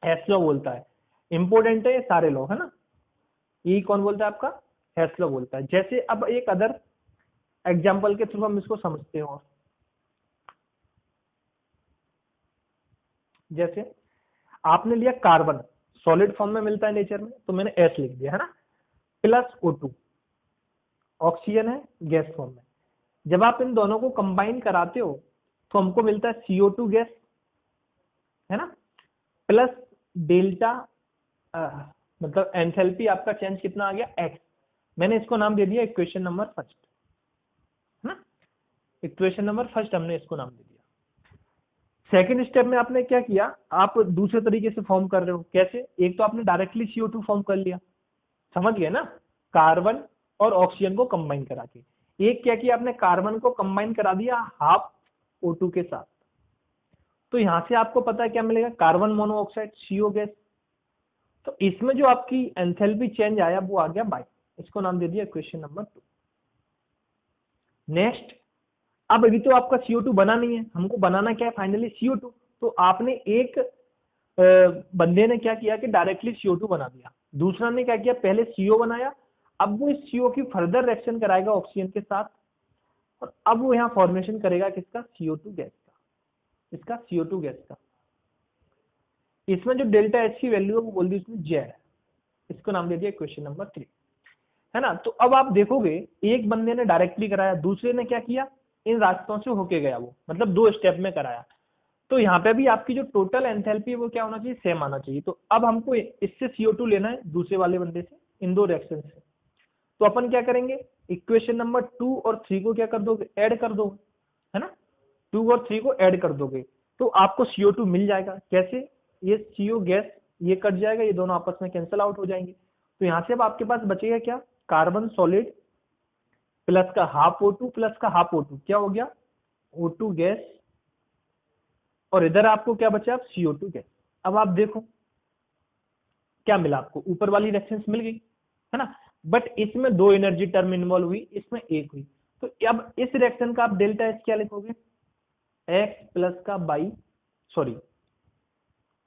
Speaker 1: हेस लॉ बोलता है। इंपोर्टेंट है ये सारे लॉ, है ना। यही कौन बोलता है? आपका हेस लॉ बोलता है। जैसे अब एक अदर एग्जाम्पल के थ्रू हम इसको समझते हैं। और जैसे आपने लिया कार्बन, सॉलिड फॉर्म में मिलता है नेचर में, तो मैंने एस लिख दिया, है ना, प्लस O2, ऑक्सीजन है गैस फॉर्म में। जब आप इन दोनों को कंबाइन कराते हो तो हमको मिलता है CO2 गैस, है ना, प्लस डेल्टा, मतलब एंथैल्पी आपका चेंज कितना आ गया? एक्स। मैंने इसको नाम दे दिया इक्वेशन नंबर फर्स्ट, है ना, इक्वेशन नंबर फर्स्ट हमने इसको नाम दे दिया। सेकेंड स्टेप में आपने क्या किया? आप दूसरे तरीके से फॉर्म कर रहे हो। कैसे? एक तो आपने डायरेक्टली CO2 फॉर्म कर लिया, समझ गए ना, कार्बन और ऑक्सीजन को कंबाइन करा के। एक क्या किया आपने? कार्बन को कंबाइन करा दिया हाफ O2 के साथ, तो यहां से आपको पता है क्या मिलेगा? Carbon monoxide CO gas. तो इसमें जो आपकी एंथैल्पी चेंज आया वो आ गया बाई, इसको नाम दे दिया इक्वेशन नंबर 2। नेक्स्ट, अब अभी तो आपका CO2 बना नहीं है, हमको बनाना क्या है? Finally CO2। तो आपने एक बंदे ने क्या किया कि डायरेक्टली CO2 बना दिया, दूसरा ने क्या किया? पहले CO बनाया, अब वो इस CO की फर्दर रिएक्शन कराएगा ऑक्सीजन के साथ, और अब वो यहाँ फॉर्मेशन करेगा किसका? CO2 गैस का, इसका CO2 गैस का। इसमें जो डेल्टा एच की वैल्यू है वो बोल दी उसने जेड, इसको नाम दे दिया क्वेश्चन नंबर 3, है ना। तो अब आप देखोगे एक बंदे ने डायरेक्टली कराया, दूसरे ने क्या किया? इन रास्तों से होके गया वो, मतलब 2 स्टेप में कराया। तो यहाँ पे भी आपकी जो टोटल एंथैल्पी है वो क्या होना चाहिए, सेम आना चाहिए। तो अब हमको इससे CO2 लेना है दूसरे वाले बंदे से, इन 2 रिएक्शन से। तो अपन क्या करेंगे, इक्वेशन नंबर 2 और 3 को क्या कर दोगे, ऐड कर दोगे, है ना। 2 और 3 को ऐड कर दोगे तो आपको CO2 मिल जाएगा। कैसे, ये CO गैस ये कट जाएगा, ये दोनों आपस में कैंसिल आउट हो जाएंगे। तो यहाँ से अब आपके पास बचेगा क्या, कार्बन सॉलिड प्लस का हाफ O2 प्लस का हाफ O2 क्या हो गया, O2 गैस, और इधर आपको क्या बचा, CO2 गैस। अब आप देखो क्या मिला आपको, ऊपर वाली रिएक्शंस मिल गई, है ना। बट इसमें 2 एनर्जी टर्म इन्वॉल्व हुई, इसमें 1 हुई। तो अब इस रिएक्शन का आप डेल्टा एच क्या लिखोगे, एक्स प्लस का बाई, सॉरी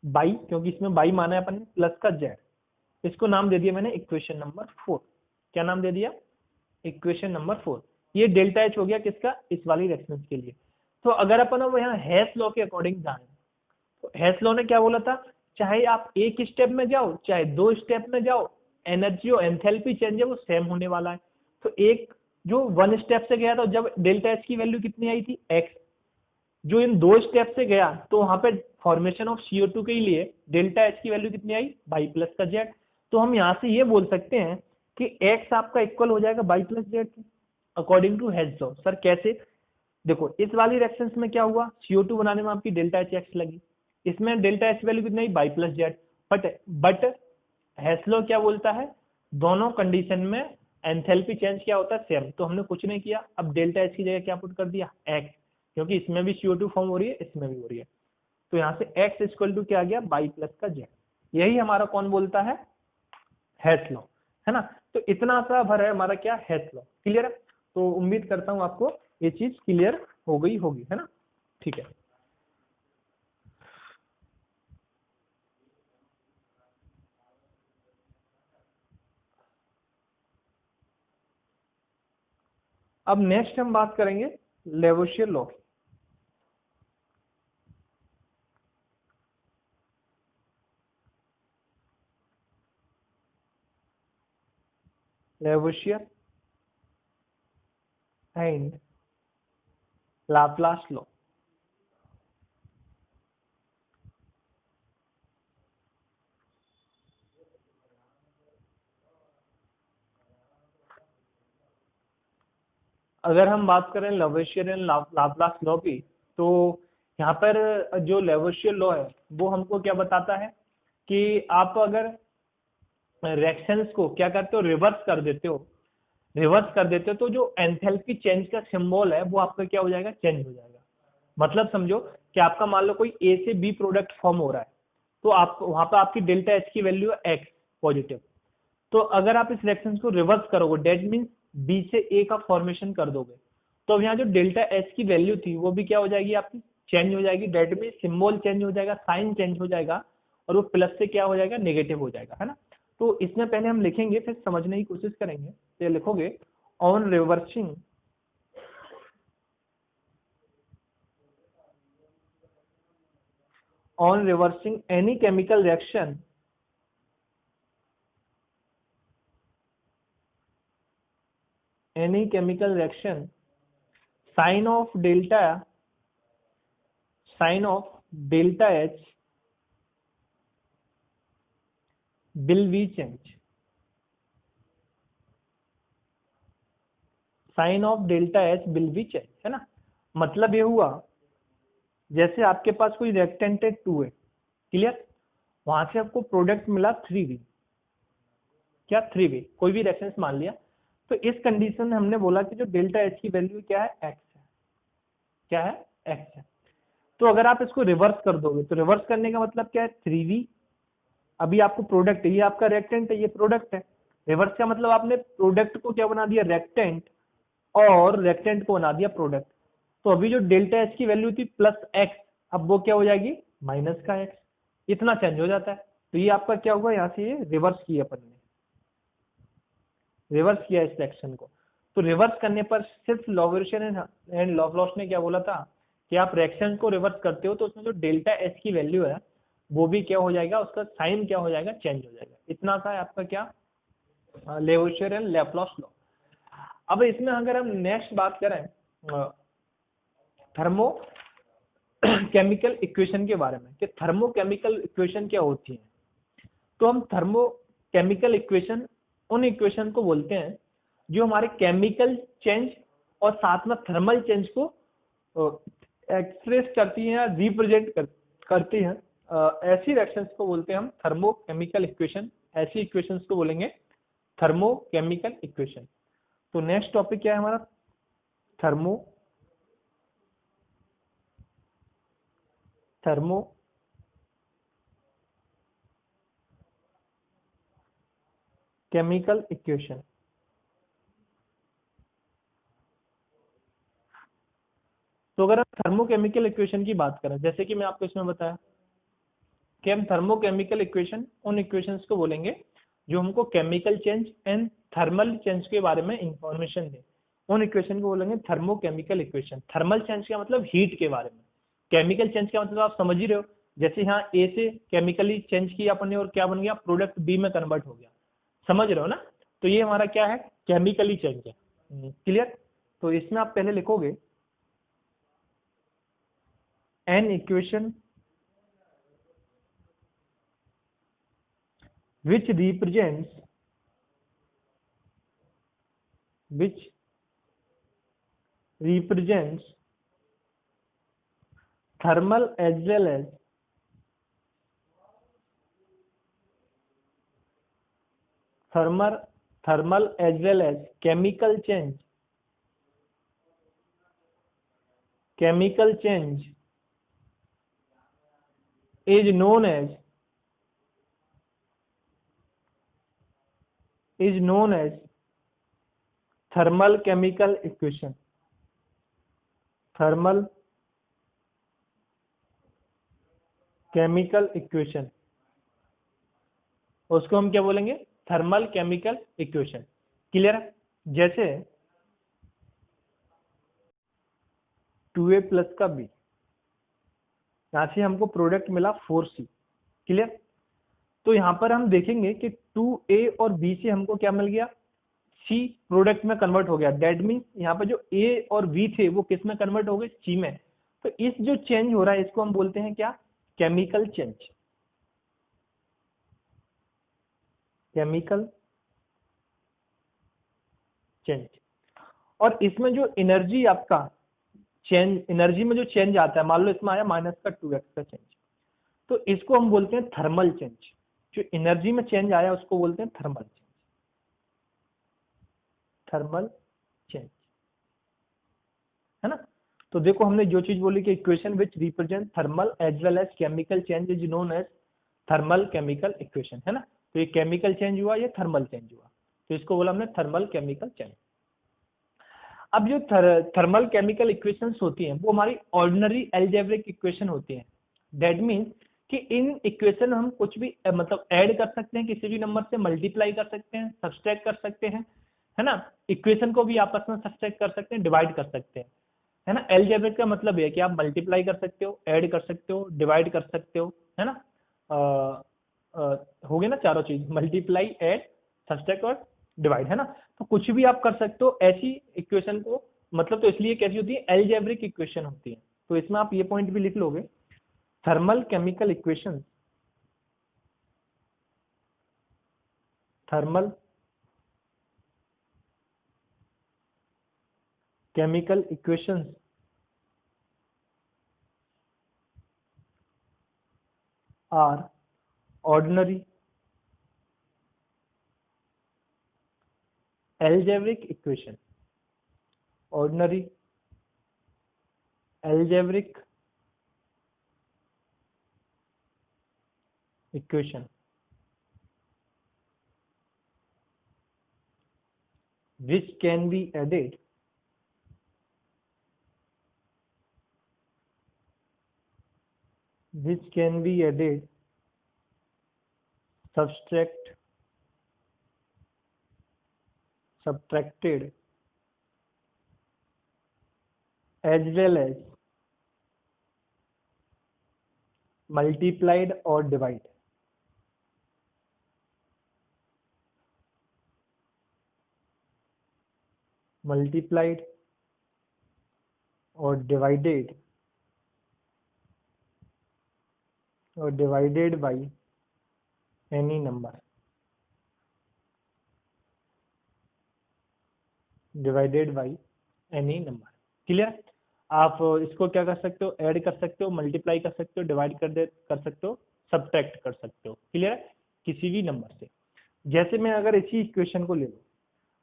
Speaker 1: बाई, क्योंकि इसमें बाई माना है अपन ने, प्लस का जेड। इसको नाम दे दिया मैंने इक्वेशन नंबर 4। क्या नाम दे दिया, इक्वेशन नंबर 4। ये डेल्टा एच हो गया किसका, इस वाली रिएक्शन के लिए। तो अगर अपन अब यहाँ हेस लॉ के अकॉर्डिंग जाए, तो हेस लॉ ने क्या बोला था, चाहे आप एक स्टेप में जाओ चाहे 2 स्टेप में जाओ, एनर्जी और एंथैल्पी चेंज है वो सेम होने वाला है। तो एक जो 1 स्टेप से गया था, जब डेल्टा एच की वैल्यू कितनी आई थी, एक्स, जो इन 2 स्टेप से गया तो वहां पे फॉर्मेशन ऑफ CO2 के लिए डेल्टा एच की वैल्यू कितनी आई, बाई प्लस का जेड। तो हम यहाँ से ये बोल सकते हैं कि एक्स आपका इक्वल हो जाएगा बाई प्लस जेड के, अकॉर्डिंग टू हेस लॉ। सर कैसे, देखो इस वाली रिएक्शन में क्या हुआ, CO2 बनाने में आपकी डेल्टा एच एक्स लगी, इसमें डेल्टा एच वैल्यू कितनी आई, by plus Z. But Hess law क्या बोलता है, दोनों कंडीशन में एंथैल्पी चेंज क्या होता है, सेम। तो हमने कुछ नहीं किया, अब डेल्टा एच की जगह क्या पुट कर दिया, एक्स, क्योंकि इसमें भी CO2 फॉर्म हो रही है इसमें भी हो रही है। तो यहाँ से एक्स इक्वल टू क्या आ गया, बाई प्लस का जेड। यही हमारा कौन बोलता है, हेस लॉ, है ना। तो इतना सा भर है हमारा क्या, हेस लॉ। क्लियर है, तो उम्मीद करता हूँ आपको ये चीज क्लियर हो गई होगी, है ना। ठीक है, अब नेक्स्ट हम बात करेंगे लेवोशियर लॉ की। Lavoisier and Laplace law. अगर हम बात करें लेवोशियर एंड लाप्लास लॉ की, तो यहाँ पर जो लेवोशियर लॉ है वो हमको क्या बताता है कि आप अगर रिएक्शंस को क्या करते हो, रिवर्स कर देते हो, रिवर्स कर देते हो तो जो एंथैल्पी चेंज का सिंबल है वो आपका क्या हो जाएगा, चेंज हो जाएगा। मतलब समझो कि आपका मान लो कोई ए से बी प्रोडक्ट फॉर्म हो रहा है, तो आप वहां पर आपकी डेल्टा एच की वैल्यू है एक्स पॉजिटिव। तो अगर आप इस रिएक्शन को रिवर्स करोगे, डेट मीन्स बी से ए का फॉर्मेशन कर दोगे, तो अब यहाँ जो डेल्टा एच की वैल्यू थी वो भी क्या हो जाएगी आपकी, चेंज हो जाएगी। डेट मीन्स सिंबल चेंज हो जाएगा, साइन चेंज हो जाएगा, और वो प्लस से क्या हो जाएगा, नेगेटिव हो जाएगा, है ना। तो इसमें पहले हम लिखेंगे फिर समझने की कोशिश करेंगे। तो लिखोगे on reversing, on reversing any chemical reaction, any chemical reaction, sign of delta, sign of delta H will be change, sign of delta H will be change, है ना। मतलब ये हुआ जैसे आपके पास कोई रेक्टेंट है 2 है, क्लियर, वहां से आपको प्रोडक्ट मिला 3V, क्या 3V, कोई भी रेफरेंस मान लिया। तो इस कंडीशन में हमने बोला कि जो डेल्टा एच की वैल्यू क्या है, एक्स है, क्या है, एक्स है। तो अगर आप इसको रिवर्स कर दोगे, तो रिवर्स करने का मतलब क्या है, 3V, अभी आपको प्रोडक्ट, ये आपका रेक्टेंट है, ये प्रोडक्ट है। रिवर्स का मतलब आपने प्रोडक्ट को क्या बना दिया, रेक्टेंट, और रेक्टेंट को बना दिया प्रोडक्ट। तो अभी जो डेल्टा एच की वैल्यू थी प्लस एक्स, अब वो क्या हो जाएगी, माइनस का एक्स, इतना चेंज हो जाता है। तो ये आपका क्या हुआ, यहाँ से ये रिवर्स किया अपन ने, रिवर्स किया इस सेक्शन को। तो रिवर्स करने पर सिर्फ लॉवरेशियर एंड लॉवलॉस ने क्या बोला था कि आप रिएक्शन को रिवर्स करते हो तो उसमें जो डेल्टा एच की वैल्यू है वो भी क्या हो जाएगा, उसका साइन क्या हो जाएगा, चेंज हो जाएगा। इतना सा है आपका क्या, लेवोशियर एंड लैप्लास लॉ। अब इसमें अगर हम नेक्स्ट बात करें थर्मो केमिकल इक्वेशन के बारे में कि थर्मोकेमिकल इक्वेशन क्या होती है। तो हम थर्मोकेमिकल इक्वेशन उन इक्वेशन को बोलते हैं जो हमारे केमिकल चेंज और साथ में थर्मल चेंज को एक्सप्रेस करती हैं या करती हैं। ऐसी रिएक्शंस को बोलते हैं हम थर्मोकेमिकल इक्वेशन। ऐसी इक्वेशंस को बोलेंगे थर्मोकेमिकल इक्वेशन। तो नेक्स्ट टॉपिक क्या है हमारा, थर्मो केमिकल इक्वेशन। तो अगर हम थर्मोकेमिकल इक्वेशन की बात करें, जैसे कि मैं आपको इसमें बताया कि हम थर्मोकेमिकल इक्वेशन उन इक्वेशंस को बोलेंगे जो हमको chemical change and thermal change के बारे में इंफॉर्मेशन दे। उन इक्वेशन को बोलेंगे थर्मोकेमिकल इक्वेशन। थर्मल चेंज का मतलब हीट के बारे में, केमिकल चेंज का मतलब आप समझ ही रहे हो, जैसे यहाँ ए से केमिकली चेंज किया अपने और क्या बन गया, प्रोडक्ट बी में कन्वर्ट हो गया, समझ रहे हो ना। तो ये हमारा क्या है, केमिकली चेंज है। क्लियर। तो इसमें आप पहले लिखोगे an equation which represents thermal as well as chemical change is known as thermal chemical equation। Thermal chemical equation, उसको हम क्या बोलेंगे, थर्मल केमिकल इक्वेशन। क्लियर है। जैसे 2a प्लस का b, यहां से हमको प्रोडक्ट मिला 4c। क्लियर। तो यहाँ पर हम देखेंगे कि 2a और b से हमको क्या मिल गया, c प्रोडक्ट में कन्वर्ट हो गया। दैट मीन्स यहाँ पर जो a और b थे वो किस में कन्वर्ट हो गए, c में। तो इस जो चेंज हो रहा है इसको हम बोलते हैं क्या, केमिकल चेंज। Chemical change. और इसमें जो एनर्जी आपका चेंज, एनर्जी में जो चेंज आता है, मान लो इसमें आया माइनस का 2x का चेंज, तो इसको हम बोलते हैं थर्मल चेंज। जो एनर्जी में चेंज आया उसको बोलते हैं थर्मल चेंज। थर्मल चेंज है ना। तो देखो हमने जो चीज बोली कि equation which represent thermal as well as chemical change is known as thermal chemical equation, है ना। तो ये केमिकल चेंज हुआ, ये थर्मल चेंज हुआ, तो इसको बोला हमने थर्मल केमिकल चेंज। अब जो थर्मल केमिकल इक्वेशंस होती हैं वो हमारी ऑर्डिनरी अलजेब्रिक इक्वेशन होती हैं। दैट मीन्स कि इन इक्वेशन में हम कुछ भी मतलब ऐड कर सकते हैं, किसी भी नंबर से मल्टीप्लाई कर सकते हैं, सब्सट्रैक्ट कर सकते हैं, है ना। इक्वेशन को भी आपस में सब्सट्रैक्ट कर सकते हैं, डिवाइड कर सकते हैं, है ना। अलजेब्रिक का मतलब है कि आप मल्टीप्लाई कर सकते हो, ऐड कर सकते हो, डिवाइड कर सकते हो, है ना। हो गया ना चारों चीज, मल्टीप्लाई, ऐड, सब्सट्रैक्ट और डिवाइड, है ना। तो कुछ भी आप कर सकते हो ऐसी इक्वेशन को, मतलब तो इसलिए कैसी होती है, अलजेब्रिक इक्वेशन होती है। तो इसमें आप ये पॉइंट भी लिख लोगे, thermal chemical equation, thermal chemical equations are ordinary algebraic equation, ordinary algebraic equation which can be added subtract subtracted as well as multiplied or divide, multiplied और divided by any number, divided by any number. Clear? आप इसको क्या कर सकते हो, ऐड कर सकते हो, मल्टीप्लाई कर सकते हो, डिवाइड कर सकते हो, सब्ट्रैक्ट कर सकते हो। क्लियर है? किसी भी नंबर से। जैसे मैं अगर इसी इक्वेशन को ले लूँ,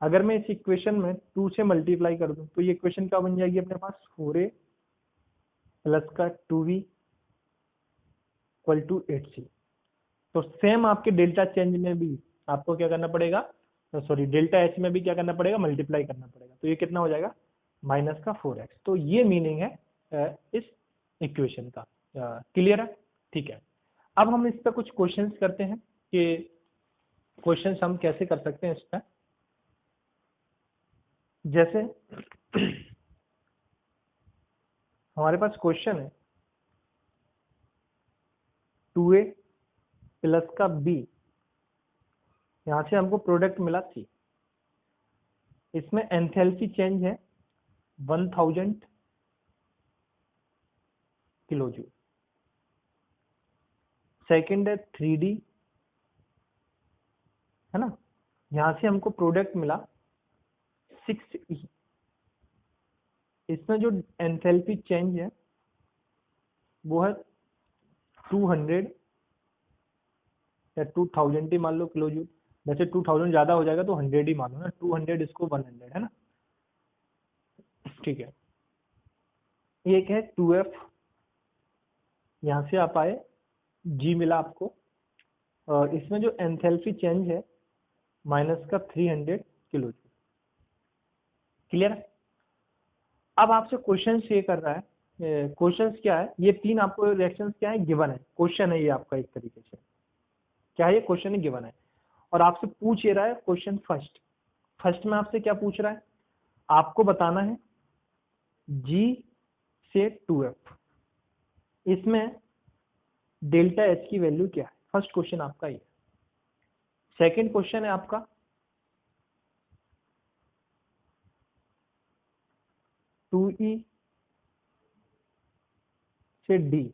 Speaker 1: अगर मैं इस इक्वेशन में 2 से मल्टीप्लाई कर दूं तो ये इक्वेशन क्या बन जाएगी अपने पास, 4a प्लस का 2b इक्वल टू 8c। तो सेम आपके डेल्टा चेंज में भी आपको क्या करना पड़ेगा, सॉरी डेल्टा एच में भी क्या करना पड़ेगा, मल्टीप्लाई करना पड़ेगा। तो ये कितना हो जाएगा, माइनस का 4x। तो ये मीनिंग है इस इक्वेशन का। क्लियर है? ठीक है। अब हम इस पर कुछ क्वेश्चंस करते हैं कि क्वेश्चंस हम कैसे कर सकते हैं इस पर। जैसे हमारे पास क्वेश्चन है 2a प्लस का b, यहां से हमको प्रोडक्ट मिला c, इसमें एंथैल्पी चेंज है 1000 किलो जूल। सेकेंड है 3d, है ना, यहां से हमको प्रोडक्ट मिला 6e, इसमें जो एंथैल्पी चेंज है वो है 200 या 2000 ही मान लो किलो जूल। वैसे 2000 ज्यादा हो जाएगा तो 100 ही मान लो ना, 200 इसको 100, है ना। ठीक है। एक है 2f, यहां से आप आए g मिला आपको, और इसमें जो एंथैल्पी चेंज है माइनस का 300 किलो जूल। क्लियर है? अब आपसे क्वेश्चन ये कर रहा है, क्वेश्चन क्या है, ये तीन आपको रिएक्शंस क्या है, गिवन है, क्वेश्चन है ये आपका एक तरीके से। क्या है ये, क्वेश्चन है, गिवन है, और आपसे पूछ ये रहा है क्वेश्चन फर्स्ट में आपसे क्या पूछ रहा है, आपको बताना है g से 2f, इसमें डेल्टा एच की वैल्यू क्या है। फर्स्ट क्वेश्चन आपका ये। सेकंड क्वेश्चन है आपका 2e से d,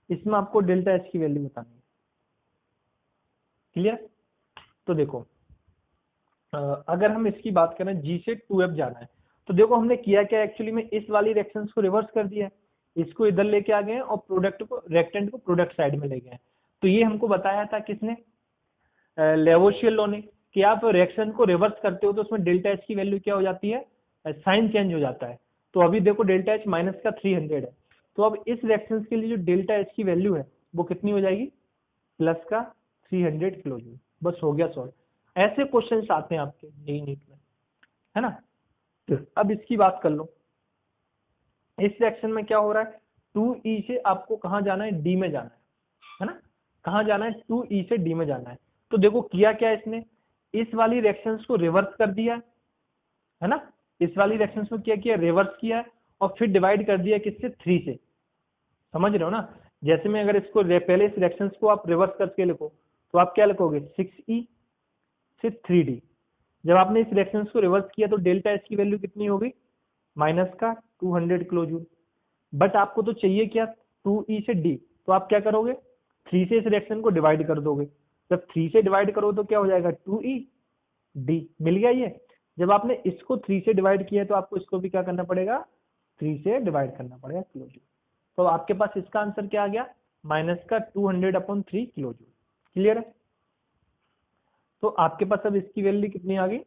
Speaker 1: इसमें आपको डेल्टा एच की वैल्यू बतानी है। क्लियर? तो देखो अगर हम इसकी बात करें g से 2f जाना है, तो देखो हमने किया क्या, एक्चुअली में इस वाली रिएक्शंस को रिवर्स कर दिया है, इसको इधर लेके आ गए और प्रोडक्ट को, रेक्टेंट को प्रोडक्ट साइड में ले गए। तो ये हमको बताया था किसने, लेवोशियर लॉ ने, कि आप रिएक्शन को रिवर्स करते हो तो उसमें डेल्टा एच की वैल्यू क्या हो जाती है, साइन चेंज हो जाता है। तो अभी देखो डेल्टा एच माइनस का 300 है, तो अब इस रिएक्शन के लिए जो डेल्टा एच की वैल्यू है वो कितनी हो जाएगी, प्लस का 300 किलो जूल। बस हो गया सॉल्व। ऐसे क्वेश्चन आते हैं आपके जेईई नीट में, है ना। अब इसकी बात कर लो, इस सेक्शन में क्या हो रहा है, 2e से आपको कहाँ जाना है, d में जाना है ना, कहाँ जाना है, 2e से d में जाना है। तो देखो किया क्या इसने, इस वाली रिएक्शंस को रिवर्स कर दिया है ना, इस वाली रिएक्शंस को क्या किया, रिवर्स किया है, और फिर डिवाइड कर दिया किससे, 3 से। समझ रहे हो ना। जैसे में अगर इसको पहले इस रिएक्शंस को आप रिवर्स करके लिखो तो आप क्या लिखोगे, 6e से 3d। जब आपने इस रिएक्शंस को रिवर्स किया तो डेल्टा एच की वैल्यू कितनी होगी, माइनस का 200 किलो जूल। बट आपको तो चाहिए क्या, 2e से d, तो आप क्या करोगे, 3 से इस रिएक्शन को डिवाइड कर दोगे। जब 3 से डिवाइड करो तो क्या हो जाएगा, 2e d, मिल गया ये। जब आपने इसको 3 से डिवाइड किया तो आपको इसको भी क्या करना पड़ेगा, 3 से डिवाइड करना पड़ेगा किलो जूल। तो आपके पास इसका आंसर क्या आ गया, माइनस का 200/3 किलो जूल। क्लियर है? तो आपके पास अब इसकी वैल्यू कितनी आ गई,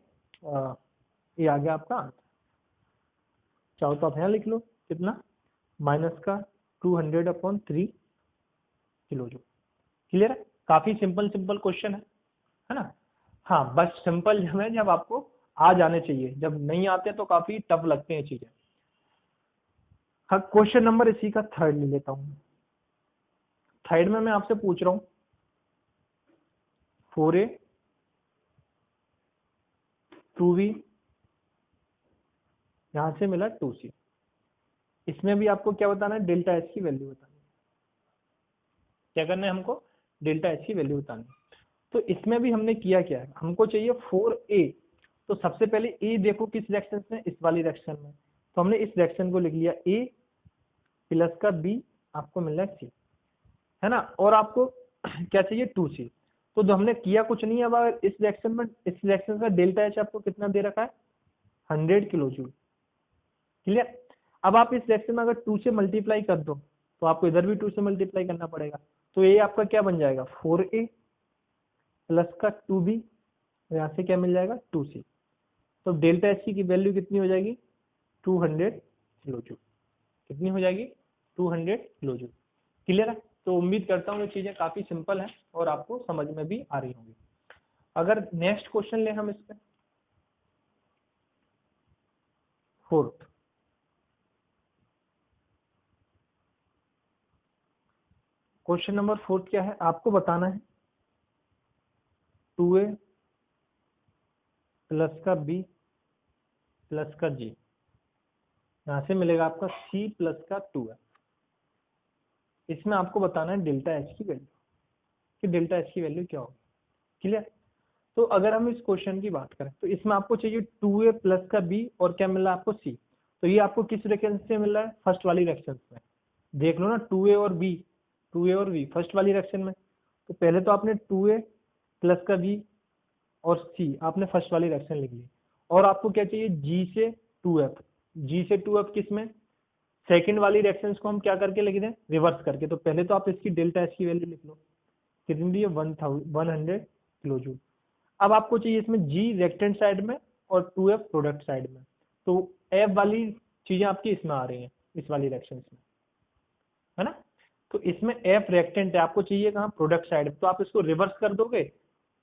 Speaker 1: ये आ गया आपका आंसर। चाहो तो आप यहाँ लिख लो कितना, माइनस का 200/3 किलो जूल। क्लियर है? काफी सिंपल क्वेश्चन है ना। हाँ बस सिंपल जब है, जब आपको आ जाने चाहिए, जब नहीं आते तो काफी टफ लगते हैं चीजें। हाँ क्वेश्चन नंबर इसी का थर्ड ले लेता हूँ। थर्ड में मैं आपसे पूछ रहा हूँ 4a 2b, यहां से मिला 2c, इसमें भी आपको क्या बताना है, डेल्टा एच की वैल्यू बतानी है। क्या करना है हमको, डेल्टा एच की वैल्यू बतानी है। तो इसमें भी हमने किया क्या है, हमको चाहिए 4a, तो सबसे पहले a देखो किस रिएक्शन में, इस वाली रिएक्शन में, तो हमने इस रिएक्शन को लिख लिया ए प्लस का बी आपको मिल रहा है सी, है ना, और आपको क्या चाहिए 2C। तो जो हमने किया कुछ नहीं है, अब अगर इस रिएक्शन का डेल्टा एच आपको कितना दे रखा है 100 किलो जूल, क्लियर। अब आप इस रिएक्शन में अगर 2 से मल्टीप्लाई कर दो तो आपको इधर भी 2 से मल्टीप्लाई करना पड़ेगा, तो ये आपका क्या बन जाएगा 4A प्लस का 2B, यहाँ से क्या मिल जाएगा 2C। तो डेल्टा एच की वैल्यू कितनी हो जाएगी 200 किलो जूल, कितनी हो जाएगी 200 किलो जूल, क्लियर है। तो उम्मीद करता हूँ ये चीजें काफी सिंपल हैं और आपको समझ में भी आ रही होंगी। अगर नेक्स्ट क्वेश्चन ले हम इस पे, फोर्थ, क्वेश्चन नंबर 4 क्या है, आपको बताना है 2A प्लस का B प्लस का G, यहाँ से मिलेगा आपका C प्लस का 2F। इसमें आपको बताना है डेल्टा एच की वैल्यू, कि डेल्टा एच की वैल्यू क्या होगी, क्लियर। तो अगर हम इस क्वेश्चन की बात करें तो इसमें आपको चाहिए 2A प्लस का B और क्या मिल रहा है आपको C। तो ये आपको किस रिएक्शन से मिल रहा है, फर्स्ट वाली रिएक्शन में, देख लो ना 2A और B फर्स्ट वाली रिएक्शन में। तो पहले तो आपने 2A प्लस का B और C आपने फर्स्ट वाली रिएक्शन लिख ली, और आपको क्या चाहिए G से 2F किस में, सेकंड वाली रिएक्शंस को हम क्या करके लिख दें, रिवर्स करके। तो पहले तो आप इसकी डेल्टा एच की वैल्यू लिख लो, कितनी दी है 100 किलो जूल। अब आपको चाहिए इसमें G रिएक्टेंट साइड में और 2F प्रोडक्ट साइड में, तो F वाली चीजें आपकी इसमें आ रही हैं इस वाली रिएक्शंस में, है ना। तो इसमें F रिएक्टेंट है, आपको चाहिए कहाँ प्रोडक्ट साइड, तो आप इसको रिवर्स कर दोगे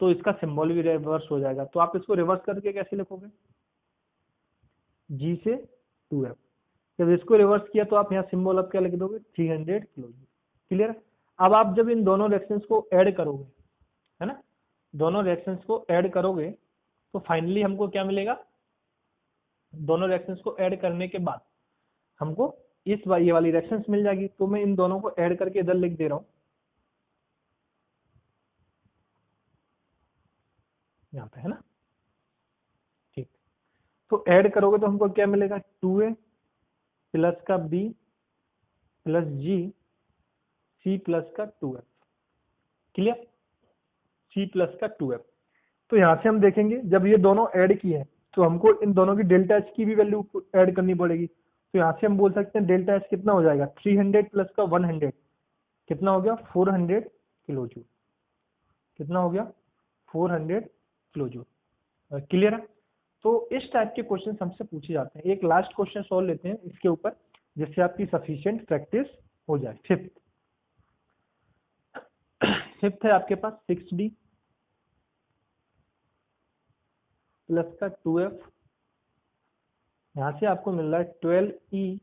Speaker 1: तो इसका सिंबल भी रिवर्स हो जाएगा। तो आप इसको रिवर्स करके कैसे लिखोगे, G से 2F, जब इसको रिवर्स किया तो आप यहाँ सिंबल अब क्या लिख दोगे 300 किलो जूल, क्लियर। अब आप जब इन दोनों रिएक्शंस को ऐड करोगे, है ना, दोनों रिएक्शंस को ऐड करोगे तो फाइनली हमको क्या मिलेगा, दोनों रिएक्शंस को ऐड करने के बाद हमको ये वाली रिएक्शंस मिल जाएगी। तो मैं इन दोनों को ऐड करके इधर लिख दे रहा हूँ यहाँ पे, है ना, ठीक। तो ऐड करोगे तो हमको क्या मिलेगा 2A प्लस का B plus G C plus का 2F, क्लियर, C प्लस का 2F। तो यहाँ से हम देखेंगे जब ये दोनों ऐड किए हैं तो हमको इन दोनों की डेल्टा एच की भी वैल्यू ऐड करनी पड़ेगी। तो यहाँ से हम बोल सकते हैं डेल्टा एच कितना हो जाएगा 300 प्लस का 100, कितना हो गया 400 किलो जूल, कितना हो गया 400 किलो जूल, क्लियर है। तो इस टाइप के क्वेश्चन हमसे पूछे जाते हैं। एक लास्ट क्वेश्चन सॉल्व लेते हैं इसके ऊपर, जिससे आपकी सफिशिएंट प्रैक्टिस हो जाए। फिफ्थ है आपके पास 6D प्लस का 2F, यहाँ से आपको मिल रहा है 12E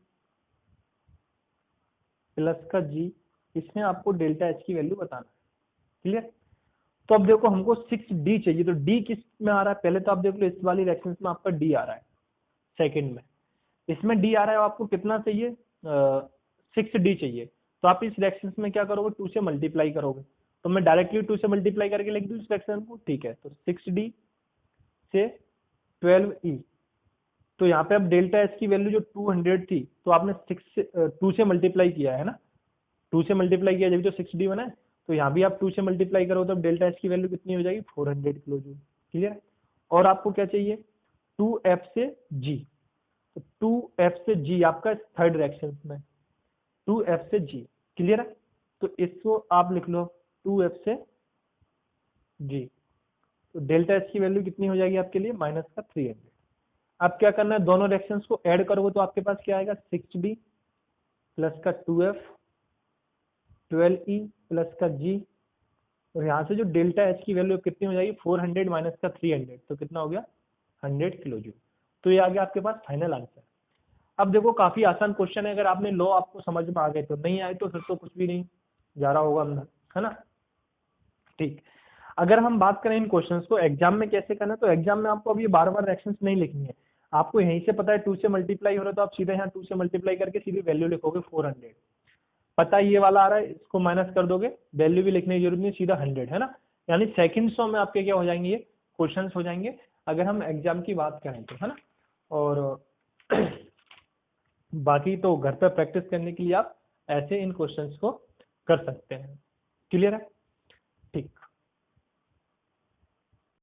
Speaker 1: प्लस का G, इसमें आपको डेल्टा एच की वैल्यू बताना है, क्लियर। तो अब देखो हमको 6D चाहिए, तो D किस में आ रहा है, पहले तो आप देख लो इस वाली रिएक्शन में आपका D आ रहा है सेकंड में, इसमें D आ रहा है, आपको कितना चाहिए 6D चाहिए। तो आप इस रिएक्शन में क्या करोगे 2 से मल्टीप्लाई करोगे, तो मैं डायरेक्टली 2 से मल्टीप्लाई करके लिख दूं इस रिएक्शन को, ठीक है। तो 6D से 12E, तो यहाँ पे अब डेल्टा एच की वैल्यू जो 200 थी, तो आपने 2 से मल्टीप्लाई किया है ना, 2 से मल्टीप्लाई किया जब तो 6D बना है। तो यहाँ भी आप 2 से मल्टीप्लाई करो तो डेल्टा एच की वैल्यू कितनी हो जाएगी 400 किलो जूल, क्लियर। और आपको क्या चाहिए 2F से G, तो 2F से G आपका थर्ड रिएक्शन में 2F से G, क्लियर है। तो इसको आप लिख लो 2F से G, तो डेल्टा एच की वैल्यू कितनी हो जाएगी आपके लिए माइनस का 300। अब क्या करना है, दोनों रिएक्शंस को ऐड करोगे तो आपके पास क्या आएगा 6D प्लस का 2F 12E प्लस का G, और यहाँ से जो डेल्टा एच की वैल्यू कितनी हो जाएगी 400 माइनस का 300, तो कितना हो गया 100 किलो जूल। तो ये आ गया आपके पास फाइनल आंसर। अब देखो काफी आसान क्वेश्चन है, अगर आपने लो आपको समझ में आ गए तो, नहीं आए तो फिर तो कुछ भी नहीं जा रहा होगा अंदर, है ना, ठीक। अगर हम बात करें इन क्वेश्चंस को एग्जाम में कैसे करना है, तो एग्जाम में आपको अभी बार बार रिएक्शंस नहीं लिखनी है, आपको यहीं से पता है 2 से मल्टीप्लाई हो रहा है, तो आप सीधे यहाँ 2 से मल्टीप्लाई करके सीधी वैल्यू लिखोगे 400, पता है ये वाला आ रहा है, इसको माइनस कर दोगे, वैल्यू भी लिखने की जरूरत नहीं, सीधा 100, है ना। यानी सेकंड्सों में आपके क्या हो जाएंगे, ये क्वेश्चंस हो जाएंगे अगर हम एग्जाम की बात करें तो, है ना। और बाकी तो घर पे प्रैक्टिस करने के लिए आप ऐसे इन क्वेश्चंस को कर सकते हैं। क्लियर है?